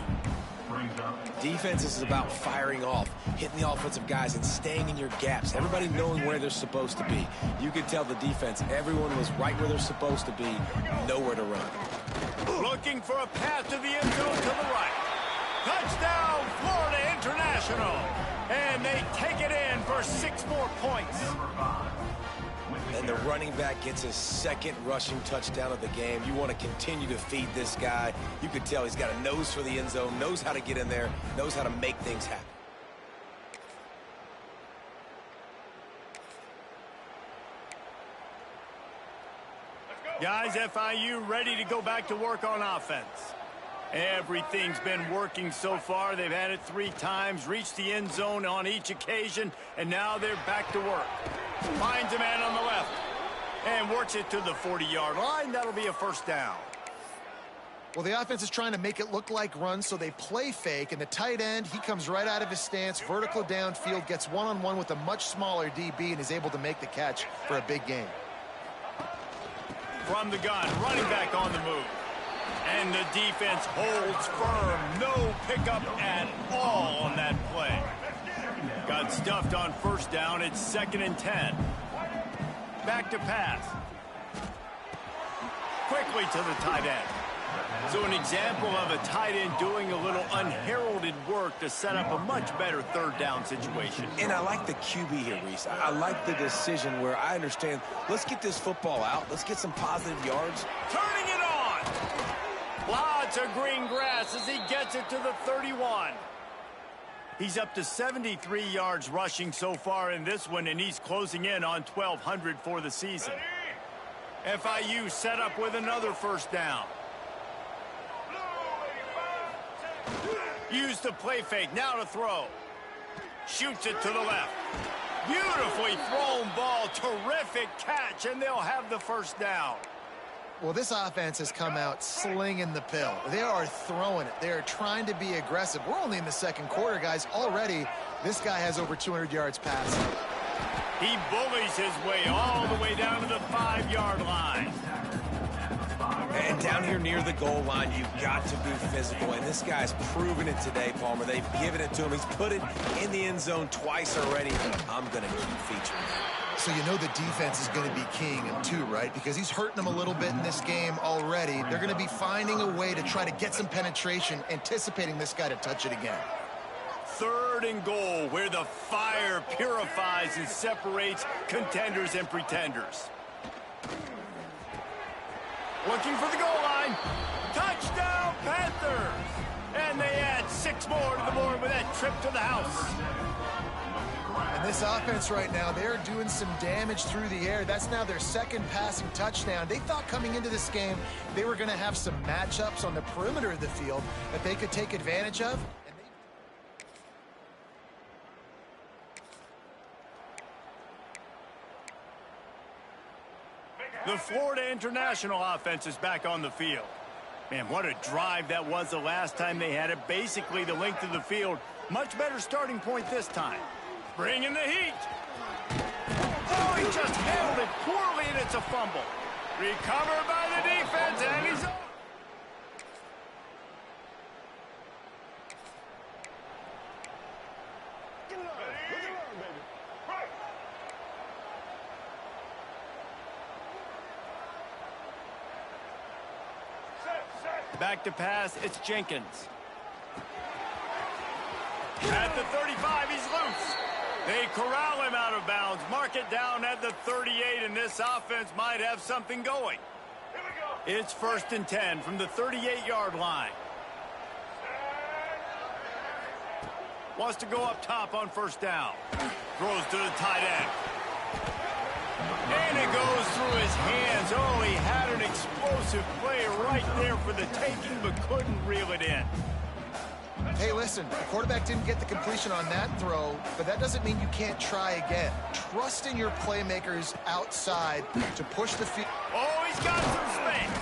Defense is about firing off, hitting the offensive guys, and staying in your gaps. Everybody knowing where they're supposed to be. You could tell the defense, everyone was right where they're supposed to be, nowhere to run. Looking for a path to the end zone to the right. Touchdown, Florida International. And they take it in for 6 more points. And the running back gets his 2nd rushing touchdown of the game. You want to continue to feed this guy. You could tell he's got a nose for the end zone, knows how to get in there, knows how to make things happen. Guys, FIU ready to go back to work on offense. Everything's been working so far. They've had it 3 times, reached the end zone on each occasion, and now they're back to work. Finds a man on the left and works it to the 40-yard line. That'll be a first down. Well, the offense is trying to make it look like runs, so they play fake, and the tight end, he comes right out of his stance, vertical downfield, gets one-on-one with a much smaller DB, and is able to make the catch for a big gain. From the gun, running back on the move. And the defense holds firm. No pickup at all on that play. Got stuffed on first down. It's 2nd and 10. Back to pass. Quickly to the tight end. So an example of a tight end doing a little unheralded work to set up a much better 3rd down situation. And I like the QB here, Reese. I like the decision where I understand, let's get this football out. Let's get some positive yards. Turning it on. Lots of green grass as he gets it to the 31. He's up to 73 yards rushing so far in this one, and he's closing in on 1,200 for the season. FIU set up with another first down. Use the play fake, now to throw. Shoots it to the left. Beautifully thrown ball. Terrific catch, and they'll have the first down. Well, this offense has come out slinging the pill. They are throwing it. They are trying to be aggressive. We're only in the second quarter, guys. Already, this guy has over 200 yards passing. He bullies his way all the way down to the 5-yard line. And down here near the goal line, you've got to be physical. And this guy's proven it today, Palmer. They've given it to him. He's put it in the end zone twice already. I'm going to keep featuring him. So you know the defense is going to be keying him too, right? Because he's hurting them a little bit in this game already. They're going to be finding a way to try to get some penetration, anticipating this guy to touch it again. 3rd and goal, where the fire purifies and separates contenders and pretenders. Looking for the goal line. Touchdown, Panthers! And they add 6 more to the board with that trip to the house. And this offense right now, they're doing some damage through the air. That's now their 2nd passing touchdown. They thought coming into this game they were going to have some matchups on the perimeter of the field that they could take advantage of. The Florida International offense is back on the field. Man, what a drive that was the last time they had it. Basically the length of the field. Much better starting point this time. Bringing the heat. Oh, he just handled it poorly, and it's a fumble. Recovered by the defense, and he's up. Back to pass, it's Jenkins. At the 35, he's loose. They corral him out of bounds, mark it down at the 38, and this offense might have something going. It's 1st and 10 from the 38-yard line. Wants to go up top on 1st down. Throws to the tight end. And it goes through his hands. Oh, he had an explosive play right there for the taking, but couldn't reel it in. Hey, listen, the quarterback didn't get the completion on that throw, but that doesn't mean you can't try again. Trust in your playmakers outside to push the field. Oh, he's got some space.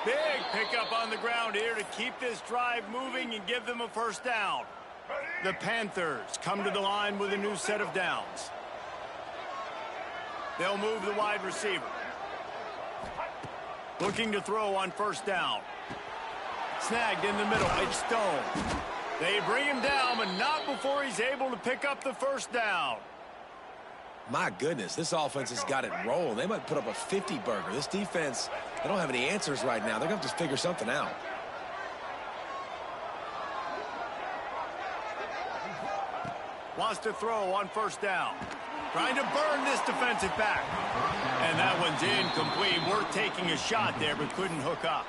Big pickup on the ground here to keep this drive moving and give them a 1st down. The Panthers come to the line with a new set of downs. They'll move the wide receiver. Looking to throw on 1st down. Snagged in the middle. It's Stone. They bring him down, but not before he's able to pick up the 1st down. My goodness, this offense has got it rolling. They might put up a 50-burger. This defense, they don't have any answers right now. They're going to have to figure something out. Wants to throw on 1st down. Trying to burn this defensive back. And that one's incomplete. Worth taking a shot there, but couldn't hook up.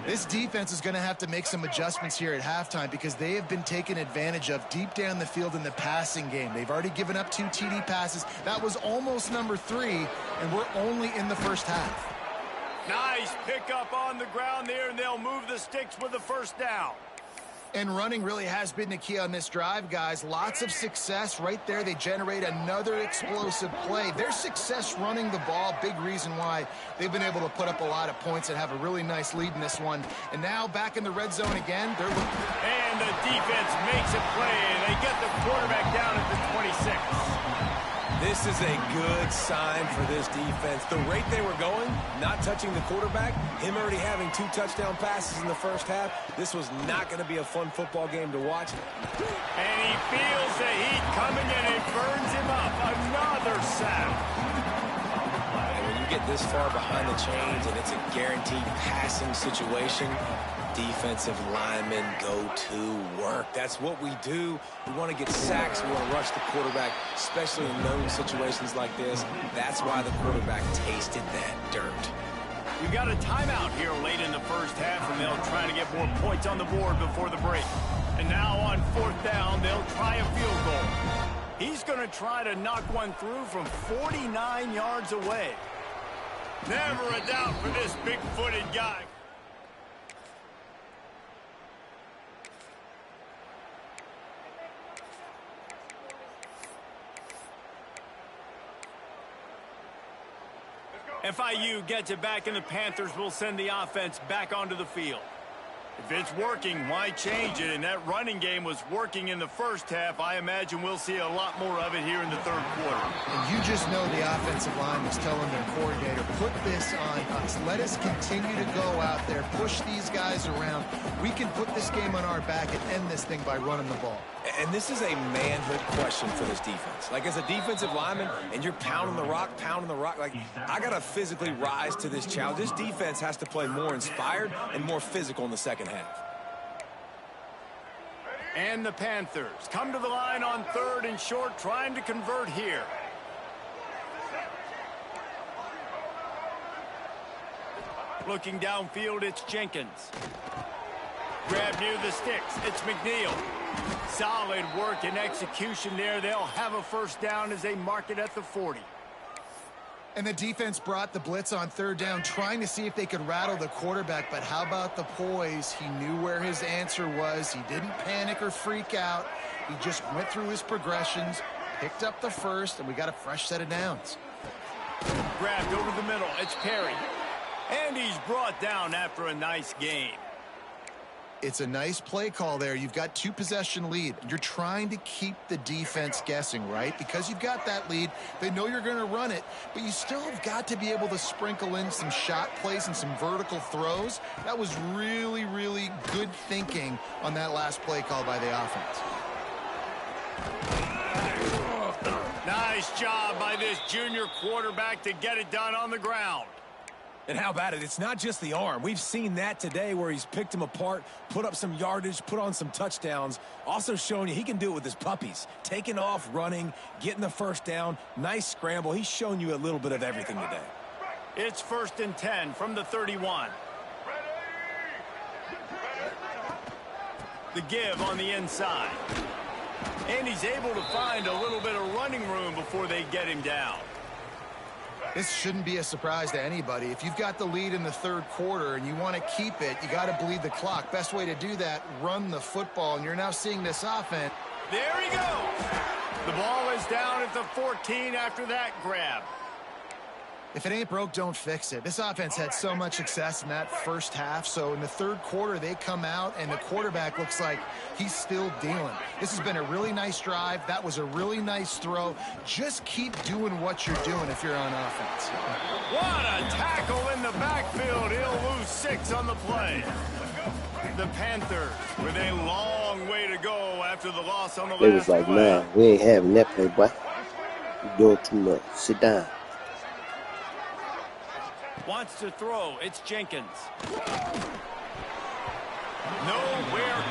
This defense is going to have to make some adjustments here at halftime because they have been taken advantage of deep down the field in the passing game. They've already given up 2 TD passes. That was almost number 3, and we're only in the 1st half. Nice pickup on the ground there, and they'll move the sticks with the 1st down. And running really has been the key on this drive, guys. Lots of success right there. They generate another explosive play. Their success running the ball, big reason why they've been able to put up a lot of points and have a really nice lead in this one. And now back in the red zone again. And the defense makes a play, and they get the quarterback down at the 26. This is a good sign for this defense. The rate they were going, not touching the quarterback, him already having 2 touchdown passes in the 1st half, this was not going to be a fun football game to watch. And he feels the heat coming, and it burns him up. Another sack. And when you get this far behind the chains and it's a guaranteed passing situation, defensive linemen go to work. That's what we do. We want to get sacks. We want to rush the quarterback, especially in known situations like this. That's why the quarterback tasted that dirt. We've got a timeout here late in the 1st half, and they'll try to get more points on the board before the break. And now on 4th down, they'll try a field goal. He's going to try to knock one through from 49 yards away. Never a doubt for this big-footed guy. FIU gets it back, and the Panthers will send the offense back onto the field. If it's working, why change it? And that running game was working in the first half. I imagine we'll see a lot more of it here in the third quarter. And you just know the offensive line was telling their coordinator, put this on us. Let us continue to go out there, push these guys around. We can put this game on our back and end this thing by running the ball. And this is a manhood question for this defense. Like, as a defensive lineman, and you're pounding the rock, like, I got to physically rise to this challenge. This defense has to play more inspired and more physical in the second half. And the Panthers come to the line on 3rd and short, trying to convert here. Looking downfield, it's Jenkins. Grab near the sticks, it's McNeil. Solid work and execution there. They'll have a first down as they mark it at the 40. And the defense brought the blitz on 3rd down, trying to see if they could rattle the quarterback. But how about the poise? He knew where his answer was. He didn't panic or freak out. He just went through his progressions, picked up the first, and we got a fresh set of downs. Grabbed over the middle. It's Perry. And he's brought down after a nice game. It's a nice play call there. You've got 2-possession lead. You're trying to keep the defense guessing, right? Because you've got that lead. They know you're going to run it, but you still have got to be able to sprinkle in some shot plays and some vertical throws. That was really, really good thinking on that last play call by the offense. Nice job by this junior quarterback to get it done on the ground. And how about it? It's not just the arm. We've seen that today where he's picked them apart, put up some yardage, put on some touchdowns. Also showing you he can do it with his puppies. Taking off, running, getting the first down. Nice scramble. He's shown you a little bit of everything today. It's 1st and 10 from the 31. The give on the inside. And he's able to find a little bit of running room before they get him down. This shouldn't be a surprise to anybody. If you've got the lead in the 3rd quarter and you want to keep it, you got to bleed the clock. Best way to do that, run the football. And you're now seeing this offense. There he goes. The ball is down at the 14 after that grab. If it ain't broke, don't fix it. This offense had so much success in that first half. So in the 3rd quarter, they come out, and the quarterback looks like he's still dealing. This has been a really nice drive. That was a really nice throw. Just keep doing what you're doing if you're on offense. What a tackle in the backfield. He'll lose 6 on the play. The Panthers with a long way to go after the loss on the last play. They was like, nah, we ain't having that play, boy. You're doing too much. Sit down. Wants to throw. It's Jenkins. Nowhere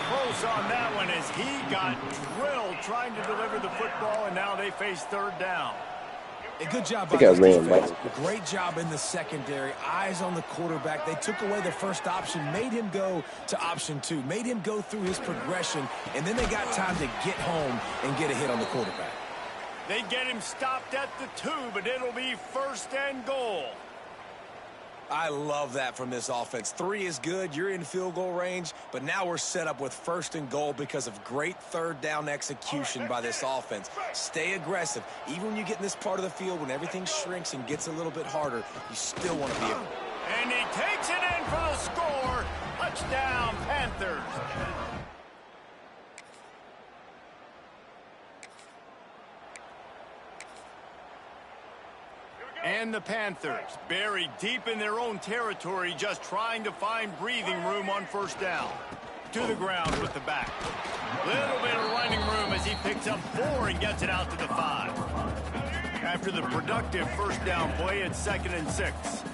close on that one as he got drilled trying to deliver the football, and now they face 3rd down. A good job by this defense. Great job in the secondary. Eyes on the quarterback. They took away the first option, made him go to option 2, made him go through his progression, and then they got time to get home and get a hit on the quarterback. They get him stopped at the 2, but it'll be 1st and goal. I love that from this offense. 3 is good. You're in field goal range, but now we're set up with 1st and goal because of great 3rd down execution by this offense. Stay aggressive. Even when you get in this part of the field, when everything shrinks and gets a little bit harder, you still want to be able. And he takes it in for the score. Touchdown, Panthers. And the Panthers buried deep in their own territory, just trying to find breathing room on 1st down. To the ground with the back. Little bit of running room as he picks up 4 and gets it out to the 5. After the productive 1st down play, it's 2nd and 6.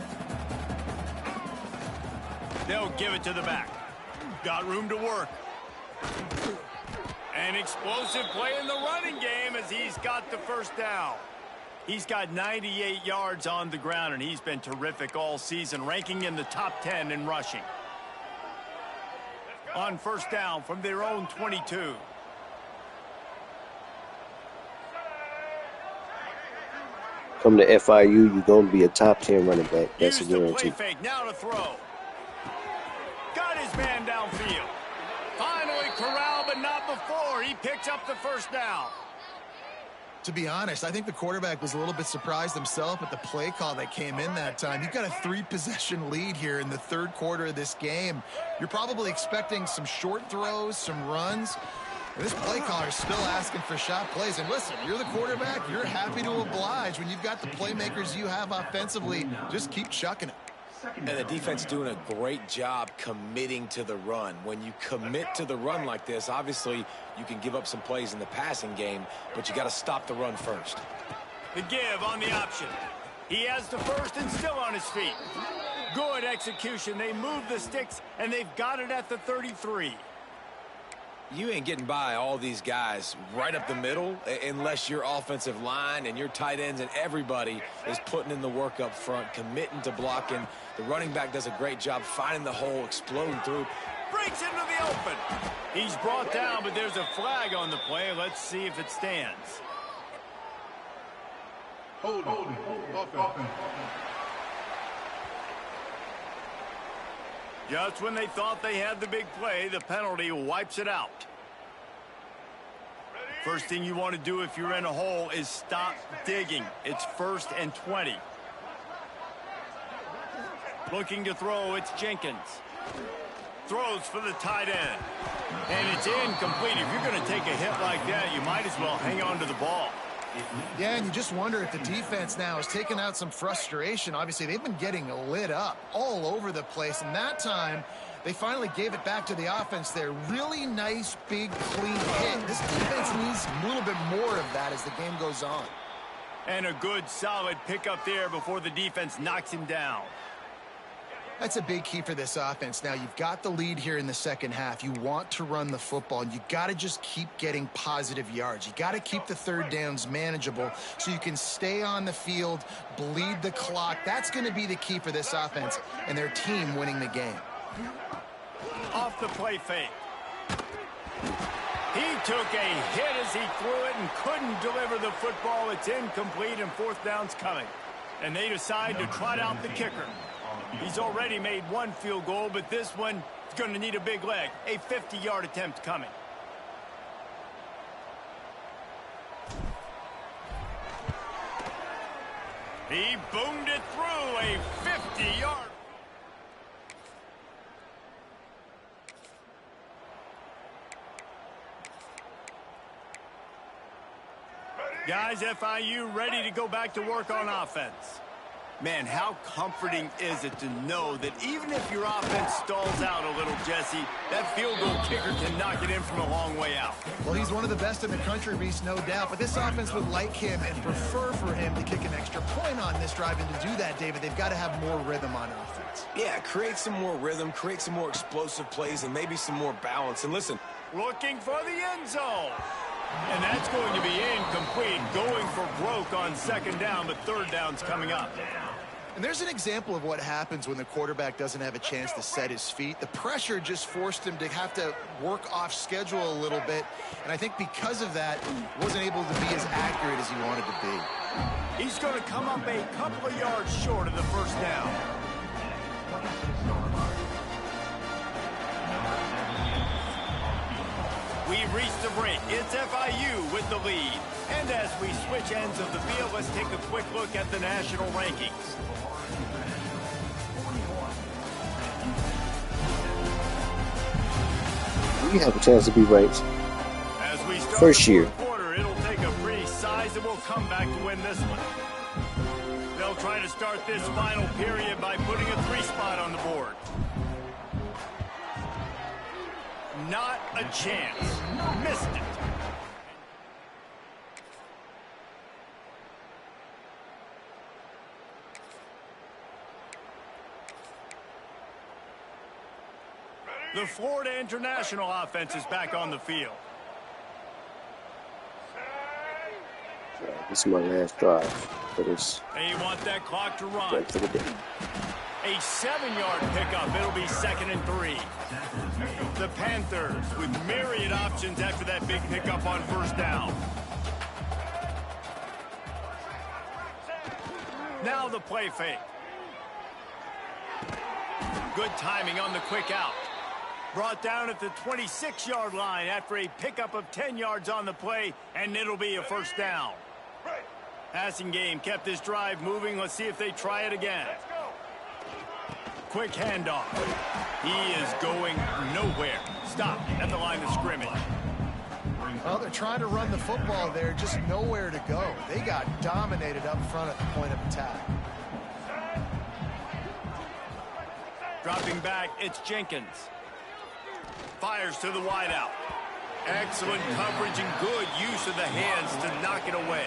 They'll give it to the back. Got room to work. An explosive play in the running game as he's got the 1st down. He's got 98 yards on the ground, and he's been terrific all season, ranking in the top 10 in rushing. On 1st down from their own 22. Come to FIU, you're going to be a top 10 running back. That's a guarantee. Play fake, now to throw. Got his man downfield. Finally corralled, but not before. He picks up the 1st down. To be honest, I think the quarterback was a little bit surprised himself at the play call that came in that time. You've got a 3-possession lead here in the third quarter of this game. You're probably expecting some short throws, some runs. This play caller is still asking for shot plays. And listen, you're the quarterback. You're happy to oblige. When you've got the playmakers you have offensively, just keep chucking it. And the defense doing a great job committing to the run. When you commit to the run like this, obviously you can give up some plays in the passing game, but you got to stop the run first. The give on the option. He has the first and still on his feet. Good execution. They move the sticks, and they've got it at the 33. You ain't getting by all these guys right up the middle unless your offensive line and your tight ends and everybody is putting in the work up front, committing to blocking. The running back does a great job finding the hole, exploding through. Breaks into the open. He's brought down, but there's a flag on the play. Let's see if it stands. Hold. Just when they thought they had the big play, the penalty wipes it out. First thing you want to do if you're in a hole is stop digging. It's 1st and 20. Looking to throw, it's Jenkins. Throws for the tight end. And it's incomplete. If you're going to take a hit like that, you might as well hang on to the ball. Yeah, and you just wonder if the defense now has taken out some frustration. Obviously, they've been getting lit up all over the place, and that time they finally gave it back to the offense there. Really nice, big, clean hit. This defense needs a little bit more of that as the game goes on. And a good, solid pickup there before the defense knocks him down. That's a big key for this offense. Now, you've got the lead here in the second half. You want to run the football, and you got to just keep getting positive yards. You got to keep the third downs manageable so you can stay on the field, bleed the clock. That's going to be the key for this offense and their team winning the game. Off the play fake. He took a hit as he threw it and couldn't deliver the football. It's incomplete, and 4th down's coming. And they decide to trot out the kicker. He's already made 1 field goal, but this one is going to need a big leg. A 50-yard attempt coming. He boomed it through a 50-yard. Guys, FIU ready to go back to work on offense. Man, how comforting is it to know that even if your offense stalls out a little, Jesse, that field goal kicker can knock it in from a long way out. Well, he's one of the best in the country, Reese, no doubt. But this offense would like him and prefer for him to kick an extra point on this drive. And to do that, David, they've got to have more rhythm on offense. Yeah, create some more rhythm, create some more explosive plays, and maybe some more balance. And listen. Looking for the end zone. And that's going to be incomplete, going for broke on 2nd down, but 3rd down's coming up. And there's an example of what happens when the quarterback doesn't have a chance to set his feet. The pressure just forced him to have to work off schedule a little bit. And I think because of that, wasn't able to be as accurate as he wanted to be. He's going to come up a couple of yards short of the 1st down. We've reached the break. It's FIU with the lead. And as we switch ends of the field, let's take a quick look at the national rankings. You have a chance to be ranked As we start first the year. quarter, it'll take a pretty sizable comeback to win this one. They'll try to start this final period by putting a 3 spot on the board. Not a chance. Missed it. The Florida International offense is back on the field. This is my last drive for this. They want that clock to run. Right for the day. A 7-yard pickup. It'll be 2nd and 3. The Panthers with myriad options after that big pickup on 1st down. Now the play fake. Good timing on the quick out. Brought down at the 26-yard line after a pickup of 10 yards on the play, and it'll be a 1st down. Passing game kept this drive moving. Let's see if they try it again. Quick handoff. He is going nowhere. Stop at the line of scrimmage. Well, they're trying to run the football there, just nowhere to go. They got dominated up front at the point of attack. Dropping back, it's Jenkins. Fires to the wideout. Excellent coverage and good use of the hands to knock it away.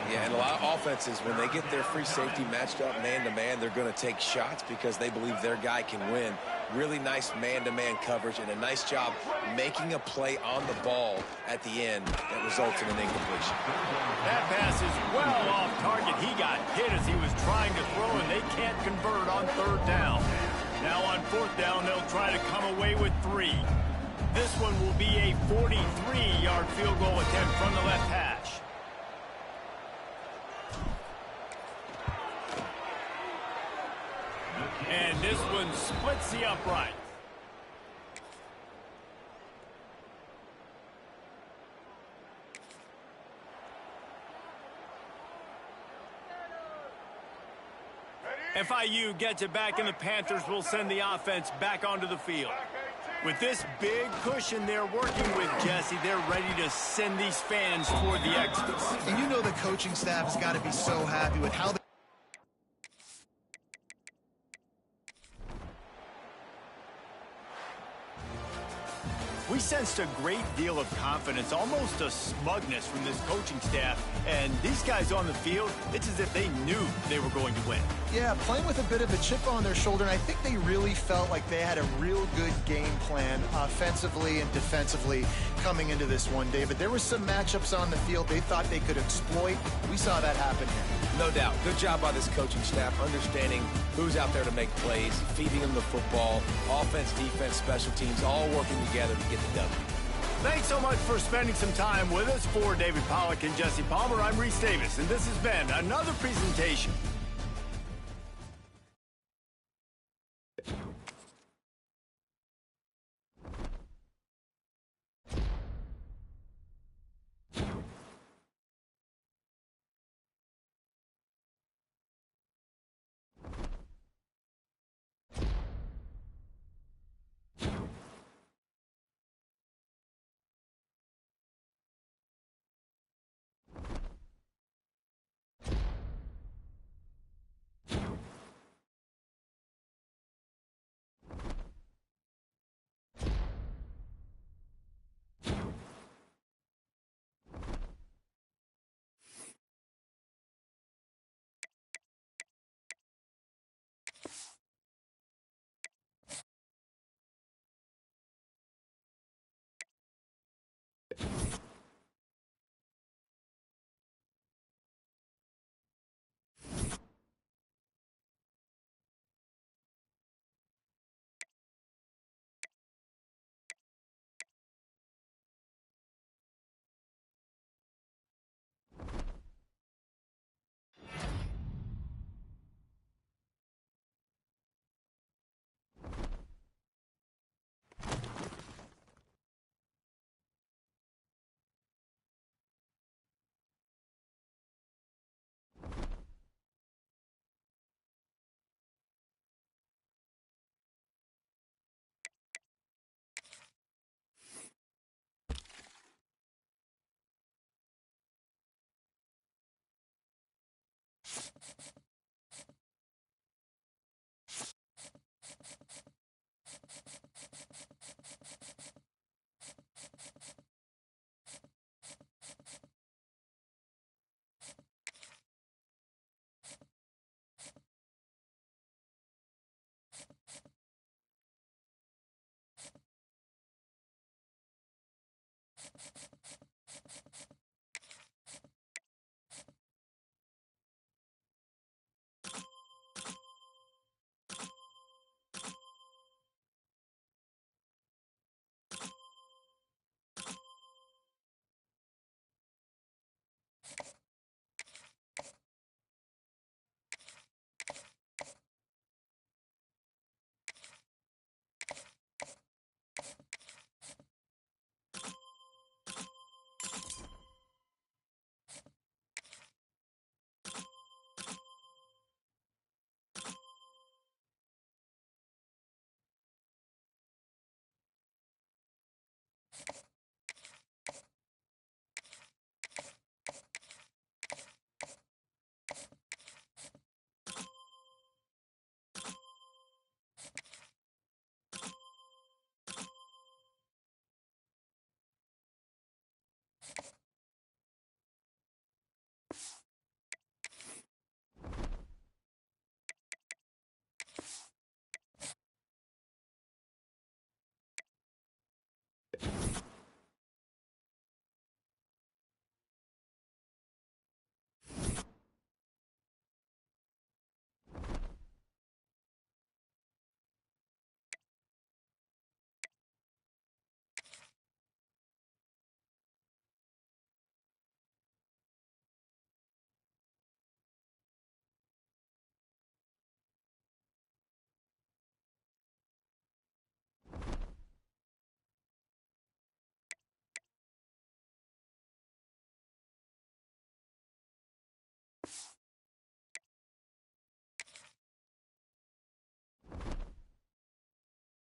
Yeah, and a lot of offenses, when they get their free safety matched up man-to-man, they're going to take shots because they believe their guy can win. Really nice man-to-man coverage and a nice job making a play on the ball at the end that results in an incompletion. That pass is well off target. He got hit as he was trying to throw, and they can't convert on third down. Now on fourth down, they'll try to come away with 3. This one will be a 43-yard field goal attempt from the left hash. And this one splits the upright. FIU gets it back, and the Panthers will send the offense back onto the field. With this big cushion they're working with, Jesse, they're ready to send these fans toward the exits. And you know the coaching staff has got to be so happy with how they... We sensed a great deal of confidence, almost a smugness from this coaching staff. And these guys on the field, it's as if they knew they were going to win. Yeah, playing with a bit of a chip on their shoulder, and I think they really felt like they had a real good game plan offensively and defensively coming into this one, David. There were some matchups on the field they thought they could exploit. We saw that happen here. No doubt. Good job by this coaching staff, understanding who's out there to make plays, feeding them the football, offense, defense, special teams, all working together to get the W. Thanks so much for spending some time with us. For David Pollack and Jesse Palmer, I'm Reese Davis, and this has been another presentation.